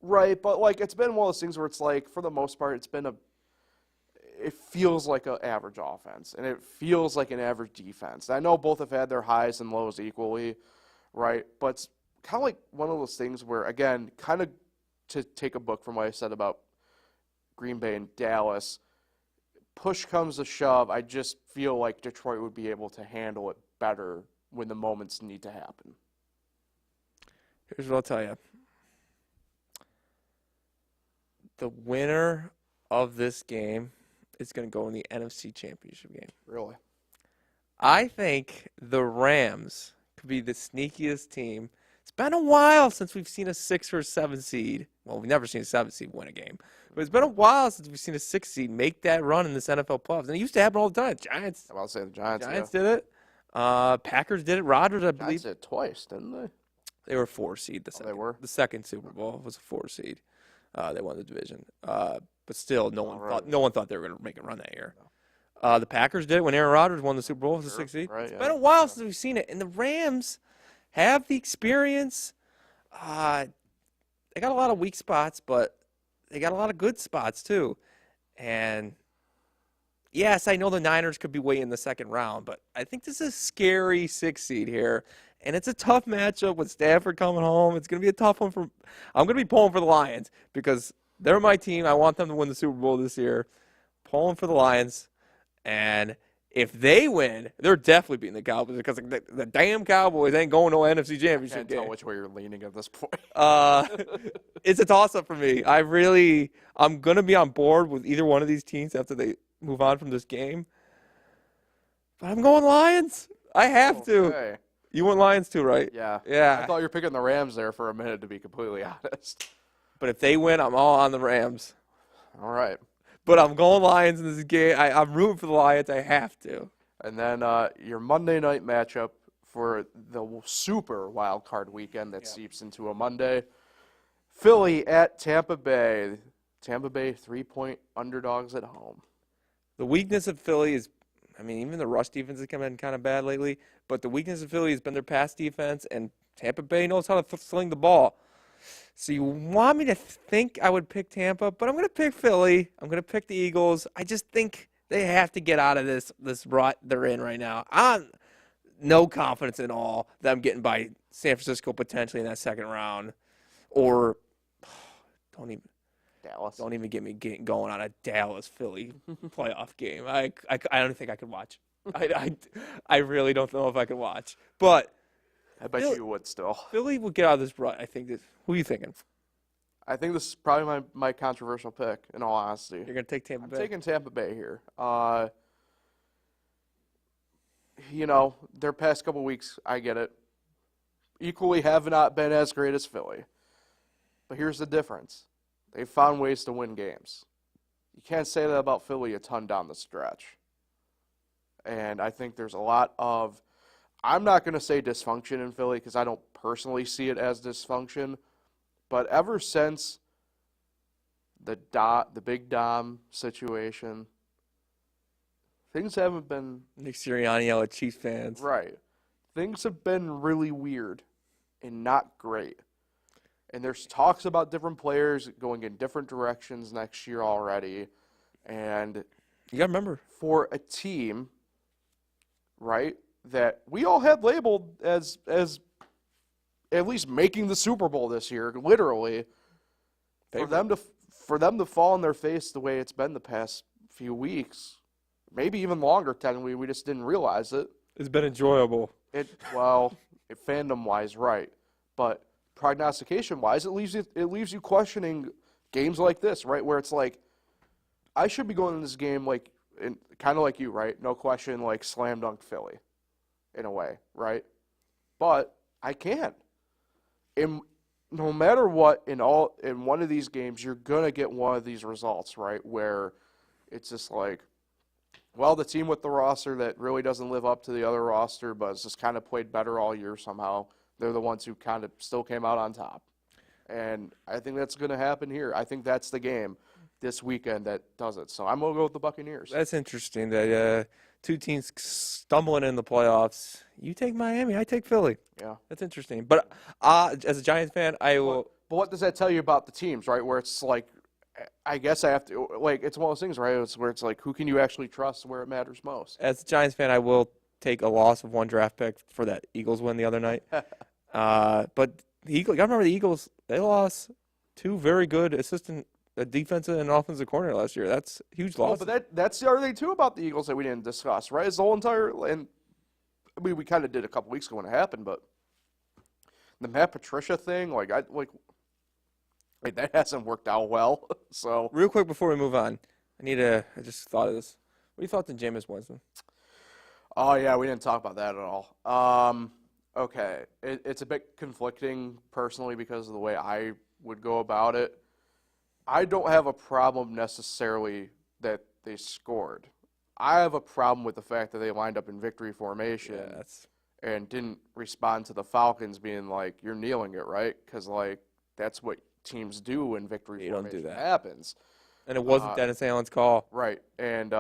right, but like it's been one of those things where it's like, for the most part, it feels like an average offense, and it feels like an average defense. I know both have had their highs and lows equally, right? But it's kind of like one of those things where, again, kind of to take a book from what I said about Green Bay and Dallas, push comes to shove, I just feel like Detroit would be able to handle it better when the moments need to happen. Here's what I'll tell you. The winner of this game is going to go in the NFC Championship game. Really? I think the Rams could be the sneakiest team. It's been a while since we've seen a 6 or 7 seed. Well, we've never seen a 7 seed win a game. But it's been a while since we've seen a 6 seed make that run in this NFL playoffs. And it used to happen all the time. Giants. I'll say the Giants. Giants did it. Packers did it. Rodgers, I believe. Giants did it twice, didn't they? They were 4 seed. They were? The second Super Bowl was a 4 seed. They won the division. But still, no one thought they were going to make a run that year. The Packers did it when Aaron Rodgers won the Super Bowl as a 6 seed. Right, It's been a while since we've seen it. And the Rams have the experience. They got a lot of weak spots, but they got a lot of good spots too. And yes, I know the Niners could be way in the second round, but I think this is a scary 6 seed here. And it's a tough matchup with Stafford coming home. It's going to be a tough one I'm going to be pulling for the Lions because they're my team. I want them to win the Super Bowl this year. Pulling for the Lions. And if they win, they're definitely beating the Cowboys because the damn Cowboys ain't going to NFC Championship I can't game. tell which way you're leaning at this point. It's a toss-up for me. I'm going to be on board with either one of these teams after they move on from this game. But I'm going Lions. I have to. Okay. You want Lions too, right? Yeah. Yeah. I thought you were picking the Rams there for a minute, to be completely honest. But if they win, I'm all on the Rams. All right. but I'm going Lions in this game. I'm rooting for the Lions. I have to. And then your Monday night matchup for the super wild card weekend that seeps into a Monday. Philly at Tampa Bay. Tampa Bay 3-point underdogs at home. The weakness of Philly is, I mean, even the rush defense has come in kind of bad lately, but the weakness of Philly has been their pass defense, and Tampa Bay knows how to sling the ball. So you want me to think I would pick Tampa, but I'm going to pick Philly. I'm going to pick the Eagles. I just think they have to get out of this rut they're in right now. I'm no confidence at all that I'm getting by San Francisco potentially in that second round, or don't even get me going on a Dallas-Philly playoff game. I don't think I could watch. I really don't know if I could watch. But I bet you would still. Philly will get out of this rut. I think. Who are you thinking? I think this is probably my controversial pick, in all honesty. You're going to take Tampa Bay? I'm taking Tampa Bay here. Their past couple weeks, I get it, equally have not been as great as Philly. But here's the difference. They've found ways to win games. You can't say that about Philly a ton down the stretch. And I think there's a lot of, I'm not going to say dysfunction in Philly because I don't personally see it as dysfunction. But ever since the Big Dom situation, things haven't been... Nick Sirianni yelled at Chiefs fans. Right. Things have been really weird and not great. And there's talks about different players going in different directions next year already. And you got to remember, for a team, right, that we all had labeled as at least making the Super Bowl this year, literally, for them to fall on their face the way it's been the past few weeks, maybe even longer technically, we just didn't realize it. It's been enjoyable. Fandom-wise, right. But prognostication-wise, it leaves you questioning games like this, right, where it's like, I should be going in this game like, kind of like you, right? No question, like slam dunk Philly, in a way, right? But I can't. And no matter what, in one of these games, you're gonna get one of these results, right? Where it's just like, well, the team with the roster that really doesn't live up to the other roster, but has just kind of played better all year somehow. They're the ones who kind of still came out on top. And I think that's going to happen here. I think that's the game this weekend that does it. So I'm going to go with the Buccaneers. That's interesting that two teams stumbling in the playoffs. You take Miami, I take Philly. Yeah. That's interesting. But as a Giants fan, I will. But what does that tell you about the teams, right? Where it's like, I guess I have to, like, it's one of those things, right? It's where it's like, who can you actually trust where it matters most? As a Giants fan, I will take a loss of one draft pick for that Eagles win the other night. But the Eagles, I remember the Eagles, they lost two very good defensive and offensive coordinator last year. That's a huge loss. But that's the other thing, too, about the Eagles that we didn't discuss, right? Is the whole entire, and we kind of did a couple weeks ago when it happened, but the Matt Patricia thing, that hasn't worked out well. So real quick before we move on, I just thought of this. What do you thought to Jameis Winston? Oh, yeah, we didn't talk about that at all. Okay, it's a bit conflicting personally because of the way I would go about it. I don't have a problem necessarily that they scored. I have a problem with the fact that they lined up in victory formation and didn't respond to the Falcons being like, you're kneeling it, right? Because, that's what teams do when victory formation happens. And it wasn't Dennis Allen's call. Right. And,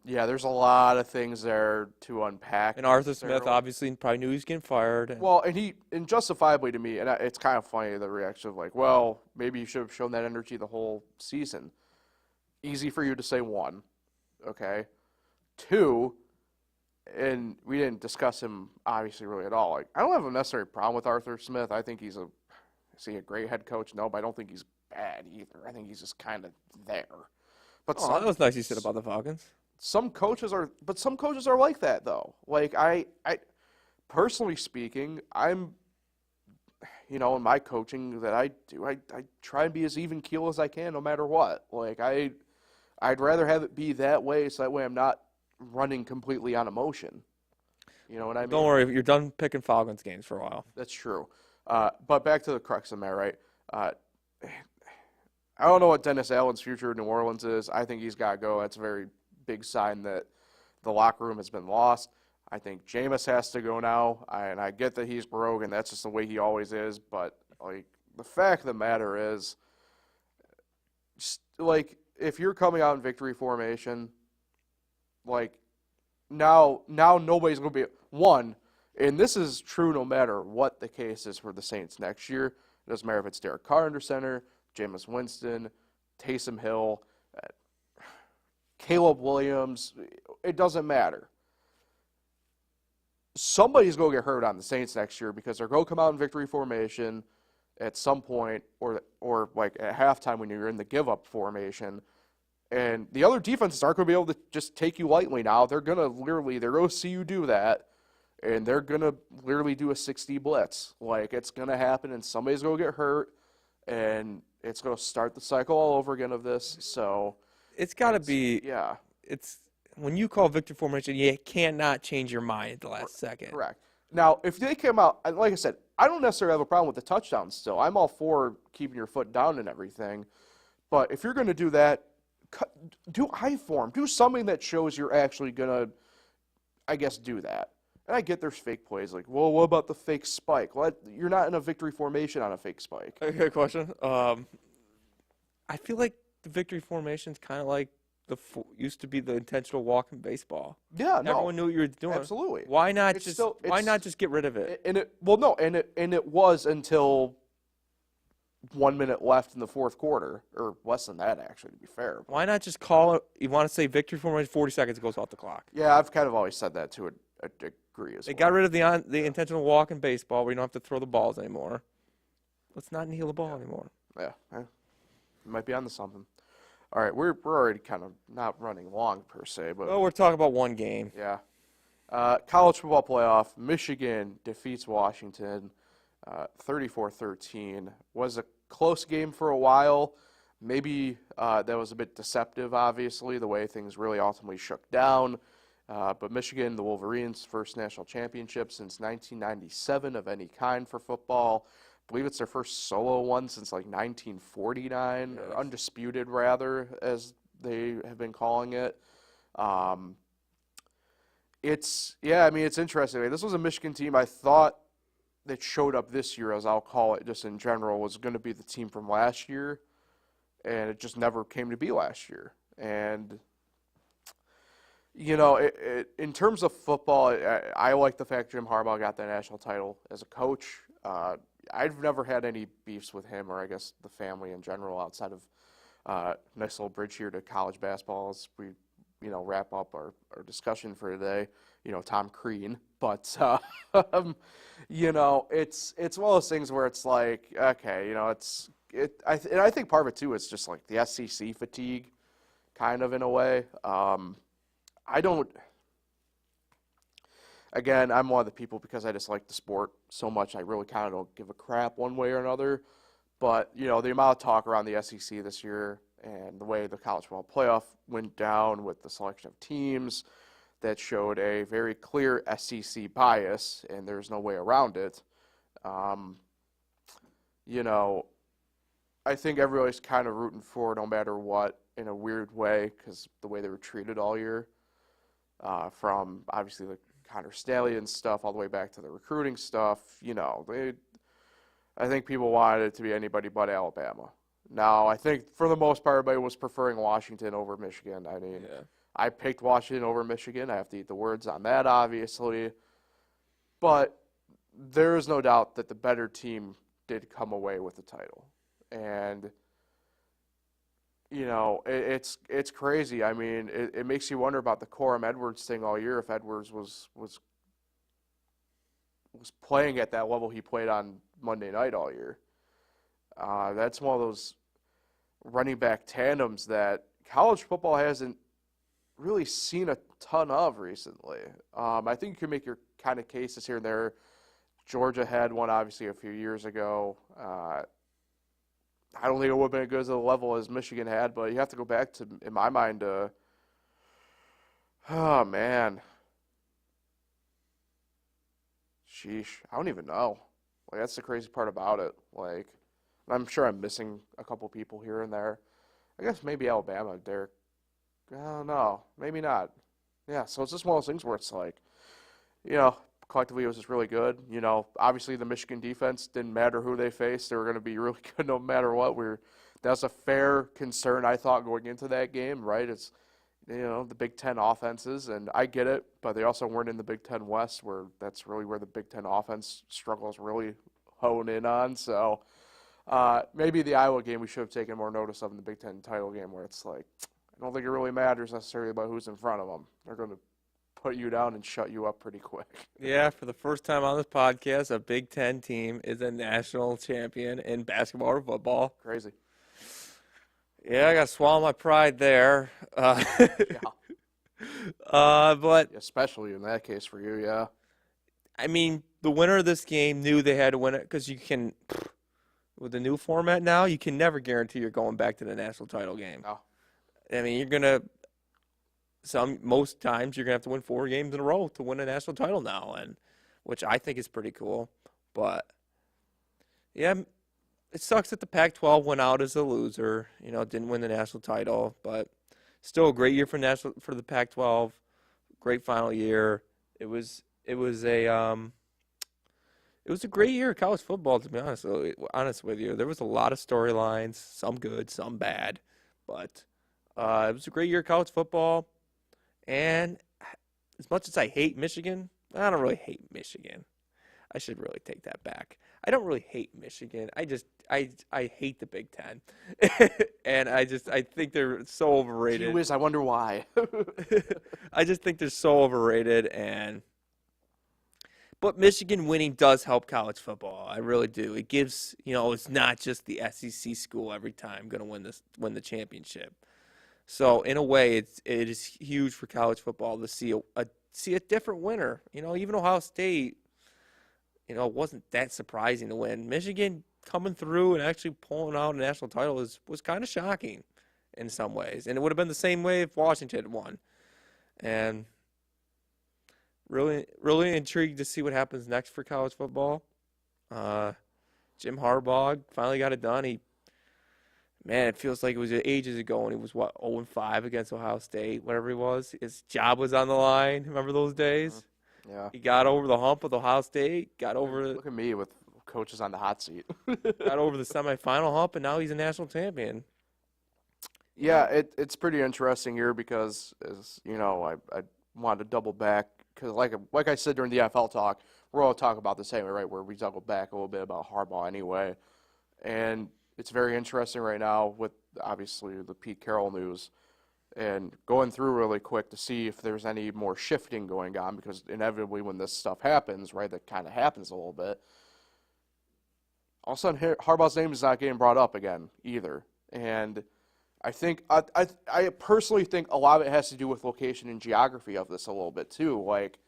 there's a lot of things there to unpack. And Arthur Smith obviously probably knew he was getting fired. And justifiably to me, and it's kind of funny, the reaction of maybe you should have shown that energy the whole season. Easy for you to say, one, okay? Two, and we didn't discuss him obviously really at all. I don't have a necessary problem with Arthur Smith. I think is he a great head coach? No, but I don't think he's bad either. I think he's just kind of there. But that was nice you said about the Falcons. Some coaches are like that though. I personally speaking, I'm, in my coaching that I do, I try and be as even keel as I can no matter what. I'd rather have it be that way so that way I'm not running completely on emotion. You know what I mean? Don't worry, you're done picking Falcons games for a while. That's true. But back to the crux of that, right? I don't know what Dennis Allen's future in New Orleans is. I think he's got to go. That's a very big sign that the locker room has been lost. I think Jameis has to go now, and I get that he's broke, and that's just the way he always is. But like the fact of the matter is, just, like if you're coming out in victory formation, like now nobody's going to be one. And this is true no matter what the case is for the Saints next year. It doesn't matter if it's Derek Carr under center, Jameis Winston, Taysom Hill, Caleb Williams. It doesn't matter. Somebody's going to get hurt on the Saints next year because they're going to come out in victory formation at some point or like at halftime when you're in the give-up formation. And the other defenses aren't going to be able to just take you lightly now. They're going to see you do that, and they're going to literally do a 60 blitz. Like, it's going to happen, and somebody's going to get hurt, and it's going to start the cycle all over again of this. So it's got to be – yeah. It's when you call victory formation, you cannot change your mind at the last second. Correct. Now, if they came out, like I said, I don't necessarily have a problem with the touchdown still. I'm all for keeping your foot down and everything. But if you're going to do that, do I form. Do something that shows you're actually going to, I guess, do that. And I get there's fake plays. Like, well, what about the fake spike? Well, you're not in a victory formation on a fake spike. Okay, question. I feel like the victory formation is kind of like used to be the intentional walk in baseball. Yeah, no. Everyone knew what you were doing. Absolutely. Why not just get rid of it? And it was until 1 minute left in the fourth quarter, or less than that, actually, to be fair. Why not just call it? You want to say victory formation? 40 seconds goes off the clock. Yeah, I've kind of always said that to a degree as well. They got rid of the intentional walk in baseball, where you don't have to throw the balls anymore. Let's not kneel the ball anymore. Yeah, you might be onto something. All right, we're already kind of not running long per se, but we're talking about one game. Yeah. College football playoff. Michigan defeats Washington 34-13. Was a close game for a while. Maybe that was a bit deceptive, obviously, the way things really ultimately shook down. But Michigan, the Wolverines, first national championship since 1997 of any kind for football. I believe it's their first solo one since like 1949, or undisputed rather, as they have been calling it. It's interesting. I mean, this was a Michigan team I thought that showed up this year, as I'll call it, just in general, was going to be the team from last year, and it just never came to be last year. And you know, in terms of football, I like the fact Jim Harbaugh got the national title as a coach. I've never had any beefs with him, or I guess the family in general, outside of nice little bridge here to college basketball as we, wrap up our discussion for today. Tom Crean, but it's one of those things where it's like, okay, I think part of it too is just like the SEC fatigue, kind of in a way. Again, I'm one of the people, because I just like the sport so much, I really kind of don't give a crap one way or another. But, the amount of talk around the SEC this year and the way the college football playoff went down with the selection of teams that showed a very clear SEC bias, and there's no way around it. I think everybody's kind of rooting for no matter what in a weird way, because the way they were treated all year, from obviously the Connor Stallion stuff all the way back to the recruiting stuff. I think people wanted it to be anybody but Alabama. Now, I think for the most part, everybody was preferring Washington over Michigan. I mean, I picked Washington over Michigan. I have to eat the words on that, obviously. But there is no doubt that the better team did come away with the title. And it's crazy. I mean, it makes you wonder about the Corum Edwards thing all year. If Edwards was playing at that level he played on Monday night all year, that's one of those running back tandems that college football hasn't really seen a ton of recently. I think you can make your kind of cases here and there. Georgia had one obviously a few years ago. I don't think it would have been as good as the level as Michigan had, but you have to go back to, in my mind, oh, man. Sheesh. I don't even know. Like, that's the crazy part about it. Like, I'm sure I'm missing a couple people here and there. I guess maybe Alabama, Derek. I don't know. Maybe not. Yeah, so it's just one of those things where it's like, collectively it was just really good. Obviously the Michigan defense didn't matter who they faced. They were going to be really good no matter what. That's a fair concern, I thought, going into that game, right? It's, the Big Ten offenses, and I get it, but they also weren't in the Big Ten West, where that's really where the Big Ten offense struggles really hone in on. So maybe the Iowa game we should have taken more notice of in the Big Ten title game, where it's like, I don't think it really matters necessarily about who's in front of them. They're going to put you down and shut you up pretty quick. Yeah, for the first time on this podcast, a Big Ten team is a national champion in basketball or football. Crazy. Yeah, I got to swallow my pride there. Yeah. But Especially in that case for you, yeah. I mean, the winner of this game knew they had to win it because you can, with the new format now, you can never guarantee you're going back to the national title game. No. I mean, most times you're going to have to win 4 games in a row to win a national title now, and which I think is pretty cool. But, yeah, it sucks that the Pac-12 went out as a loser, didn't win the national title, but still a great year for the Pac-12, great final year. It was a great year of college football, to be honest with you. There was a lot of storylines, some good, some bad, but it was a great year of college football. And as much as I hate Michigan, I don't really hate Michigan. I should really take that back. I don't really hate Michigan. I hate the Big Ten. And I think they're so overrated. Gee whiz, I wonder why. I just think they're so overrated, but Michigan winning does help college football. I really do. It gives, it's not just the SEC school every time going to win the championship. So in a way, it is huge for college football to see a different winner. Even Ohio State, wasn't that surprising to win. Michigan coming through and actually pulling out a national title was kind of shocking in some ways. And it would have been the same way if Washington had won. And really, really intrigued to see what happens next for college football. Jim Harbaugh finally got it done. It feels like it was ages ago, and he was, 0-5 against Ohio State, whatever he was. His job was on the line. Remember those days? Yeah. He got over the hump with Ohio State, Look at me with coaches on the hot seat. got over the semifinal hump, and now he's a national champion. Yeah, it's pretty interesting here because, I wanted to double back because, like I said during the NFL talk, we're all talking about the same, right, where we double back a little bit about Harbaugh anyway. And it's very interesting right now with, obviously, the Pete Carroll news and going through really quick to see if there's any more shifting going on because inevitably when this stuff happens, right, that kind of happens a little bit, all of a sudden Harbaugh's name is not getting brought up again either. And I think I personally think a lot of it has to do with location and geography of this a little bit too. Like,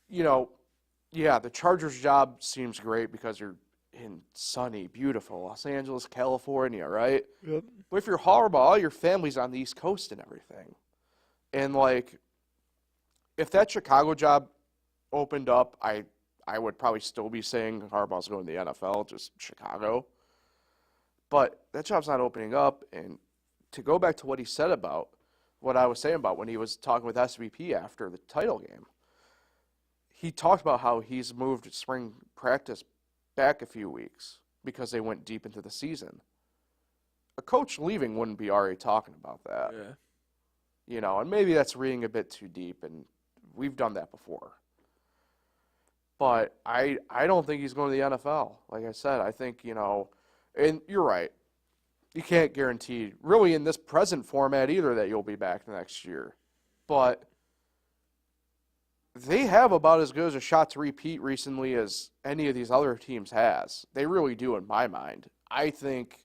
the Chargers job seems great because you're in sunny, beautiful Los Angeles, California, right? Yep. But if you're Harbaugh, all your family's on the East Coast and everything. And, if that Chicago job opened up, I would probably still be saying Harbaugh's going to the NFL, just Chicago. But that job's not opening up. And to go back to what he said about what I was saying about when he was talking with SVP after the title game, he talked about how he's moved spring practice back a few weeks because they went deep into the season. A coach leaving wouldn't be already talking about that. Yeah. And maybe that's reading a bit too deep, and we've done that before. But I don't think he's going to the NFL. Like I said, I think, and you're right. You can't guarantee, really in this present format either, that you'll be back next year. But they have about as good as a shot to repeat recently as any of these other teams has. They really do in my mind. I think,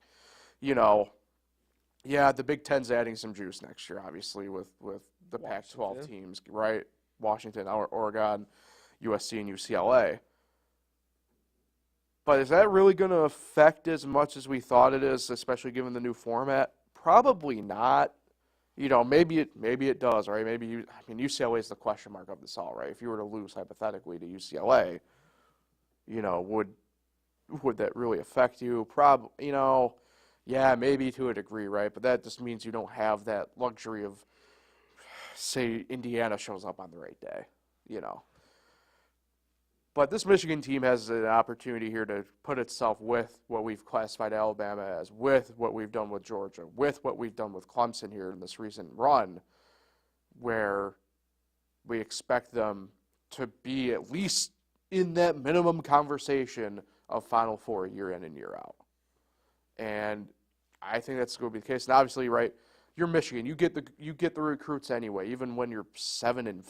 the Big Ten's adding some juice next year, obviously, with the Pac-12 teams, right? Washington, Oregon, USC, and UCLA. But is that really going to affect as much as we thought it is, especially given the new format? Probably not. Maybe it does, right? UCLA is the question mark of this all, right? If you were to lose hypothetically to UCLA, would would that really affect you? Yeah, maybe to a degree, right? But that just means you don't have that luxury of, say, Indiana shows up on the right day, you know. But this Michigan team has an opportunity here to put itself with what we've classified Alabama as, with what we've done with Georgia, with what we've done with Clemson here in this recent run, where we expect them to be at least in that minimum conversation of Final Four year in and year out. And I think that's going to be the case. And obviously, right, you're Michigan. You get the recruits anyway, even when you're 7-5.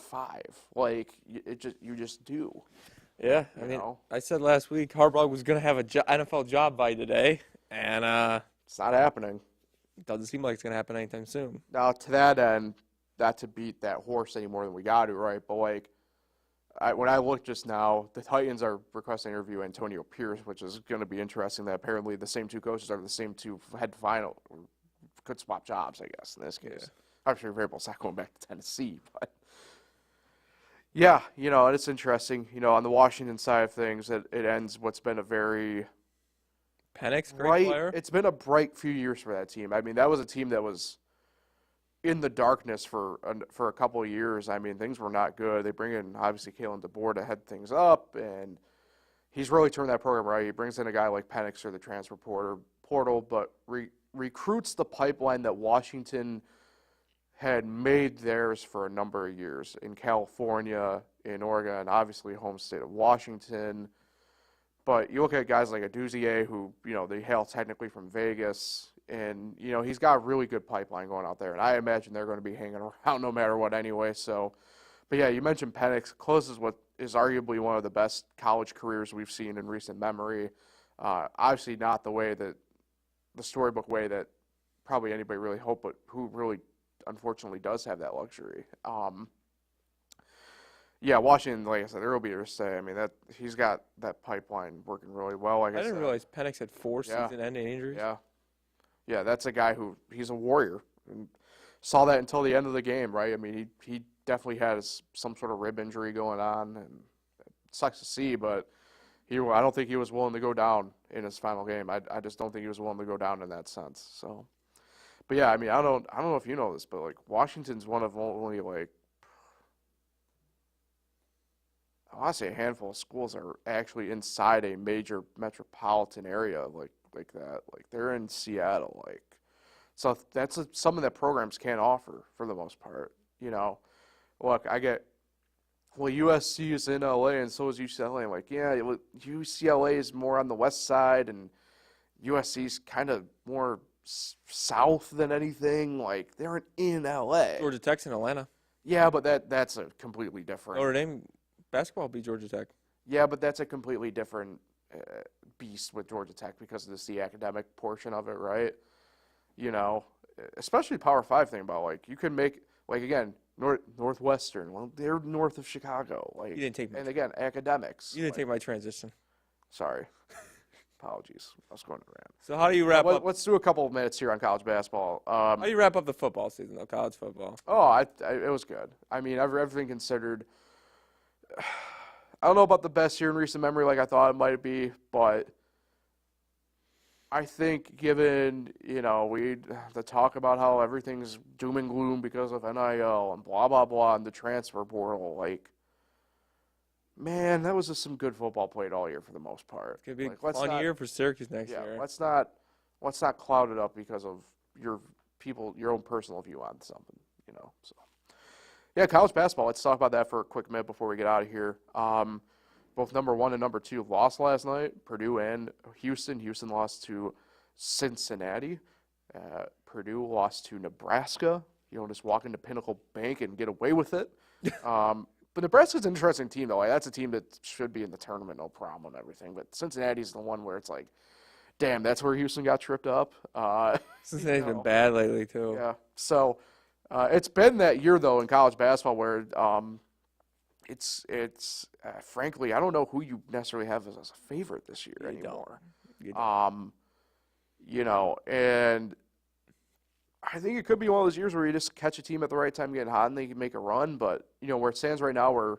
Like you just do. Yeah, I mean, I said last week Harbaugh was going to have a NFL job by today, and it's not happening. It doesn't seem like it's going to happen anytime soon. Now, to that end, not to beat that horse any more than we got to, right? But like, when I looked just now, the Titans are requesting to interview Antonio Pierce, which is going to be interesting. That apparently the same two coaches are the same two head final. Could swap jobs, I guess, in this case. Yeah. I'm sure Vrabel's not going back to Tennessee, but. Yeah, and it's interesting. On the Washington side of things, it ends what's been a very Penix, great player. It's been a bright few years for that team. I mean, that was a team that was in the darkness for a couple of years. I mean, things were not good. They bring in, obviously, Kalen DeBoer to head things up, and he's really turned that program right. He brings in a guy like Penix through the transfer portal, but recruits the pipeline that Washington had made theirs for a number of years in California, in Oregon, obviously home state of Washington. But you look at guys like Aduzier, who, they hail technically from Vegas, and, he's got a really good pipeline going out there. And I imagine they're going to be hanging around no matter what anyway. So, but yeah, you mentioned Penix. Closes what is arguably one of the best college careers we've seen in recent memory. Obviously not the storybook way that probably anybody really hoped, but who really unfortunately does have that luxury. Yeah, Washington, like I said, there will be to say. I mean, that he's got that pipeline working really well. Like I didn't realize Penix had 4 season-ending injuries. Yeah, that's a guy he's a warrior. And saw that until the end of the game, right? I mean, he definitely had some sort of rib injury going on, and it sucks to see, but I don't think he was willing to go down in his final game. I just don't think he was willing to go down in that sense. So. But yeah, I mean, I don't know if you know this, but like Washington's one of only like I want to say a handful of schools that are actually inside a major metropolitan area like that. Like they're in Seattle, so that's something that programs can't offer for the most part. Look, USC is in LA and so is UCLA. I'm like, yeah, UCLA is more on the west side and USC's kind of more south than anything. Like they're in LA. Georgia Tech's in Atlanta. Yeah, but that's a completely different. Notre Dame basketball beat Georgia Tech. Yeah, but that's a completely different beast with Georgia Tech because of the academic portion of it, right? Especially Power 5 thing about like you can make again Northwestern. Well, they're north of Chicago. You didn't take and again academics. You didn't take my transition. Sorry. Apologies. I was going to rant. So how do you wrap up? Let's do a couple of minutes here on college basketball. How do you wrap up the football season, though, college football? Oh, it was good. I mean, everything considered. I don't know about the best year in recent memory like I thought it might be, but I think given, the talk about how everything's doom and gloom because of NIL and blah, blah, blah, and the transfer portal, man, that was just some good football played all year for the most part. It's going to be a fun year for Syracuse next year. Let's not cloud it up because of your own personal view on something, so. Yeah, college basketball. Let's talk about that for a quick minute before we get out of here. Both number 1 and number 2 lost last night, Purdue and Houston. Houston lost to Cincinnati. Purdue lost to Nebraska. Just walk into Pinnacle Bank and get away with it. But Nebraska's an interesting team, though. That's a team that should be in the tournament, no problem and everything. But Cincinnati's the one where it's like, damn, that's where Houston got tripped up. Cincinnati's been bad lately, too. Yeah. So it's been that year, though, in college basketball where it's frankly, I don't know who you necessarily have as a favorite this year anymore. You don't. And I think it could be one of those years where you just catch a team at the right time getting hot and they can make a run. But, where it stands right now where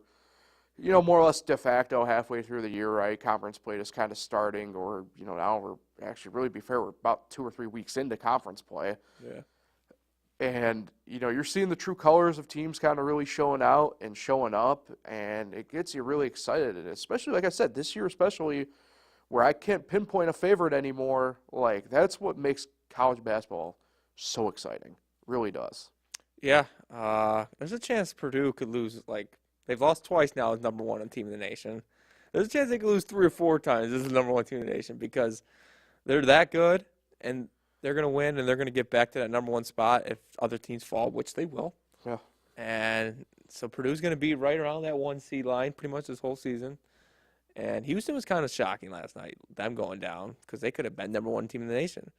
more or less de facto halfway through the year, right? Conference play is kind of starting, or, now we're actually, really be fair, we're about 2 or 3 weeks into conference play. Yeah. And, you're seeing the true colors of teams kind of really showing out and showing up, and it gets you really excited. And especially, like I said, this year especially, where I can't pinpoint a favorite anymore, like, that's what makes college basketball so exciting. Really does. Yeah. There's a chance Purdue could lose, they've lost twice now as number one team in the nation. There's a chance they could lose 3 or 4 times as the number one team in the nation because they're that good and they're going to win and they're going to get back to that number one spot if other teams fall, which they will. Yeah. And so Purdue's going to be right around that 1 seed line pretty much this whole season. And Houston was kind of shocking last night, them going down, because they could have been number one team in the nation.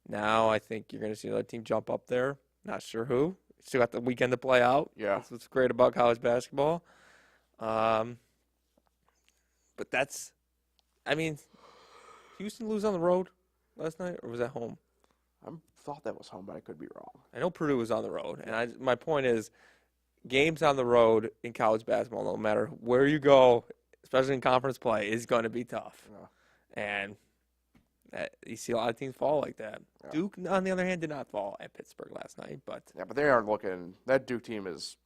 Now I think you're going to see another team jump up there. Not sure who. Still got the weekend to play out. Yeah. That's what's great about college basketball. But Houston lose on the road last night, or was that home? I thought that was home, but I could be wrong. I know Purdue was on the road. And my point is, games on the road in college basketball, no matter where you go, especially in conference play, is going to be tough. Yeah. And you see a lot of teams fall like that. Yeah. Duke, on the other hand, did not fall at Pittsburgh last night. But they aren't looking. That Duke team is.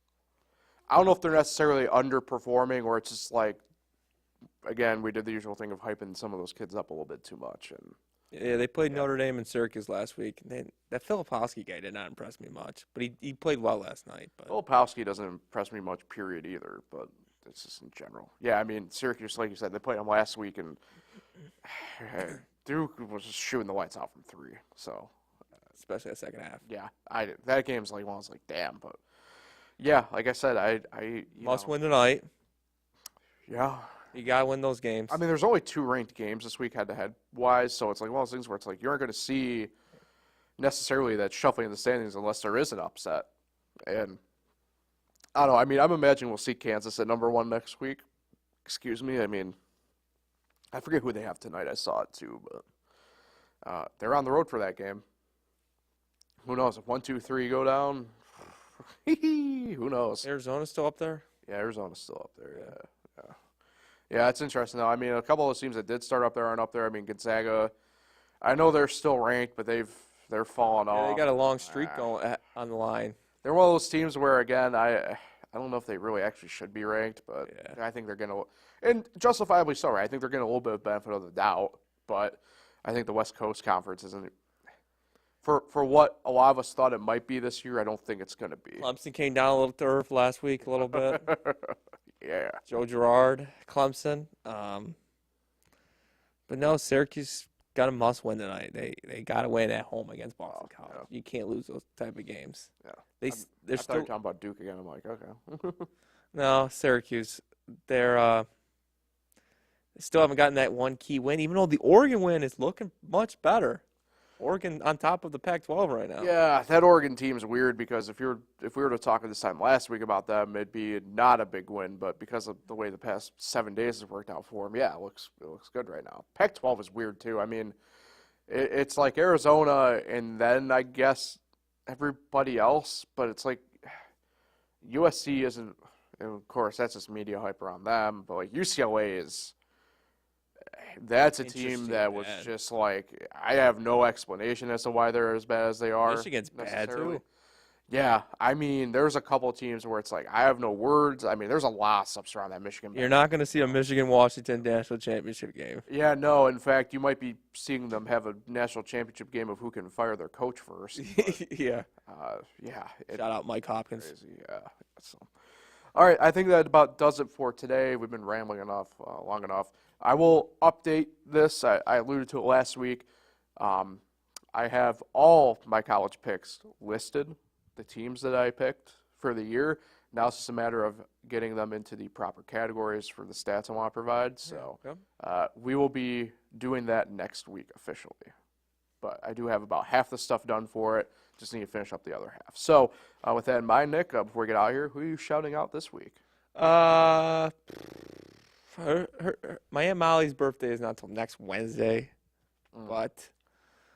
I don't know if they're necessarily underperforming or it's just like, again, we did the usual thing of hyping some of those kids up a little bit too much. And yeah, they played Notre Dame and Syracuse last week. That Filipowski guy did not impress me much, but he played well last night. But Filipowski doesn't impress me much, period, either. But it's just in general. Yeah, Syracuse, like you said, they played them last week, and Duke was just shooting the lights out from 3. So, especially the second half. Yeah, that game's like one. I was like, damn. But yeah, like I said, I must win tonight. Yeah. You got to win those games. There's only 2 ranked games this week head-to-head wise, so it's like one of those things where it's like you aren't going to see necessarily that shuffling of the standings unless there is an upset. And I don't know. I'm imagining we'll see Kansas at number 1 next week. Excuse me. I forget who they have tonight. I saw it too, but they're on the road for that game. Who knows? If 1, 2, 3 go down, who knows? Arizona's still up there? Yeah, Arizona's still up there, yeah. Yeah, it's interesting, though. A couple of those teams that did start up there aren't up there. Gonzaga, I know they're still ranked, but they're falling off. They got a long streak going on the line. They're one of those teams where, again, I don't know if they really actually should be ranked, but yeah. I think they're going to – and justifiably so, right? I think they're getting a little bit of benefit of the doubt, but I think the West Coast Conference isn't – for what a lot of us thought it might be this year, I don't think it's going to be. Clemson came down a little turf last week a little bit. Yeah. Joe Girard, Clemson. But no, Syracuse got a must-win tonight. They got to win at home against Boston College. Yeah. You can't lose those type of games. Yeah. They're I thought you were talking about Duke again. I'm like, okay. No, Syracuse. They still haven't gotten that one key win, even though the Oregon win is looking much better. Oregon on top of the Pac-12 right now. Yeah, that Oregon team's weird because if we were to talk this time last week about them, it'd be not a big win. But because of the way the past 7 days has worked out for them, yeah, it looks good right now. Pac-12 is weird too. It's like Arizona and then I guess everybody else, but it's like USC isn't. And of course, that's just media hype around them. But like UCLA is. That's a team that was just like, I have no explanation as to why they're as bad as they are. Michigan's bad, too. Yeah, there's a couple of teams where it's like, I have no words. There's a lot of stuff around that Michigan. You're not going to see a Michigan-Washington national championship game. Yeah, no. In fact, you might be seeing them have a national championship game of who can fire their coach first. But, yeah. Yeah. Shout out Mike Hopkins. Crazy, yeah. So. All right, I think that about does it for today. We've been rambling enough, long enough. I will update this. I alluded to it last week. I have all my college picks listed, the teams that I picked for the year. Now it's just a matter of getting them into the proper categories for the stats I want to provide. So we will be doing that next week officially. But I do have about half the stuff done for it. Just need to finish up the other half. So with that in mind, Nick, before we get out of here, who are you shouting out this week? My Aunt Molly's birthday is not until next Wednesday, but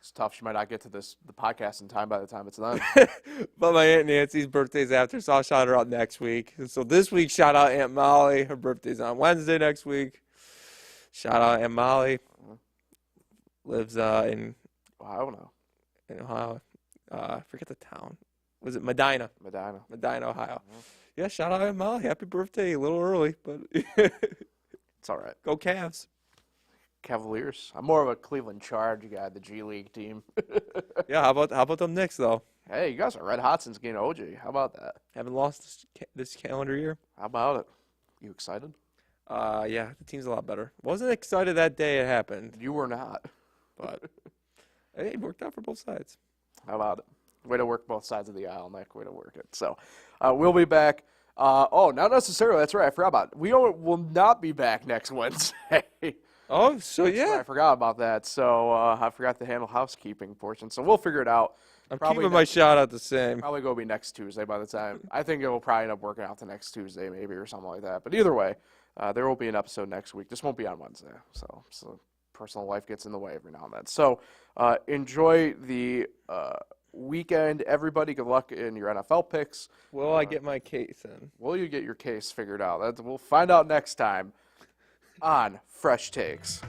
It's tough. She might not get to the podcast in time by the time it's done. But my Aunt Nancy's birthday's after, so I'll shout her out next week. So this week, shout out Aunt Molly. Her birthday's on Wednesday next week. Shout out Aunt Molly. Lives in Ohio. In Ohio. I forget the town. Was it Medina? Medina, Ohio. Yeah, shout out Aunt Molly. Happy birthday. A little early, but it's all right. Go Cavs. Cavaliers. I'm more of a Cleveland Charge guy, the G League team. Yeah, how about them Knicks though? Hey, you guys are red hot since getting OG. How about that? Haven't lost this calendar year. How about it? You excited? Yeah, the team's a lot better. Wasn't excited that day it happened, You were not. but hey, it worked out for both sides. How about it? Way to work both sides of the aisle, Nick. Way to work it. So, we'll be back. Not necessarily. That's right. I forgot about it. We will not be back next Wednesday. Oh, so yeah. I forgot about that. So I forgot to handle housekeeping portion. So we'll figure it out. I'm keeping my shout out the same. Probably go be next Tuesday by the time. I think it will probably end up working out to next Tuesday maybe or something like that. But either way, there will be an episode next week. This won't be on Wednesday. So personal life gets in the way every now and then. So enjoy the weekend, everybody. Good luck in your NFL picks. Will I get my case in? Will you get your case figured out? We'll find out next time on Fresh Takes.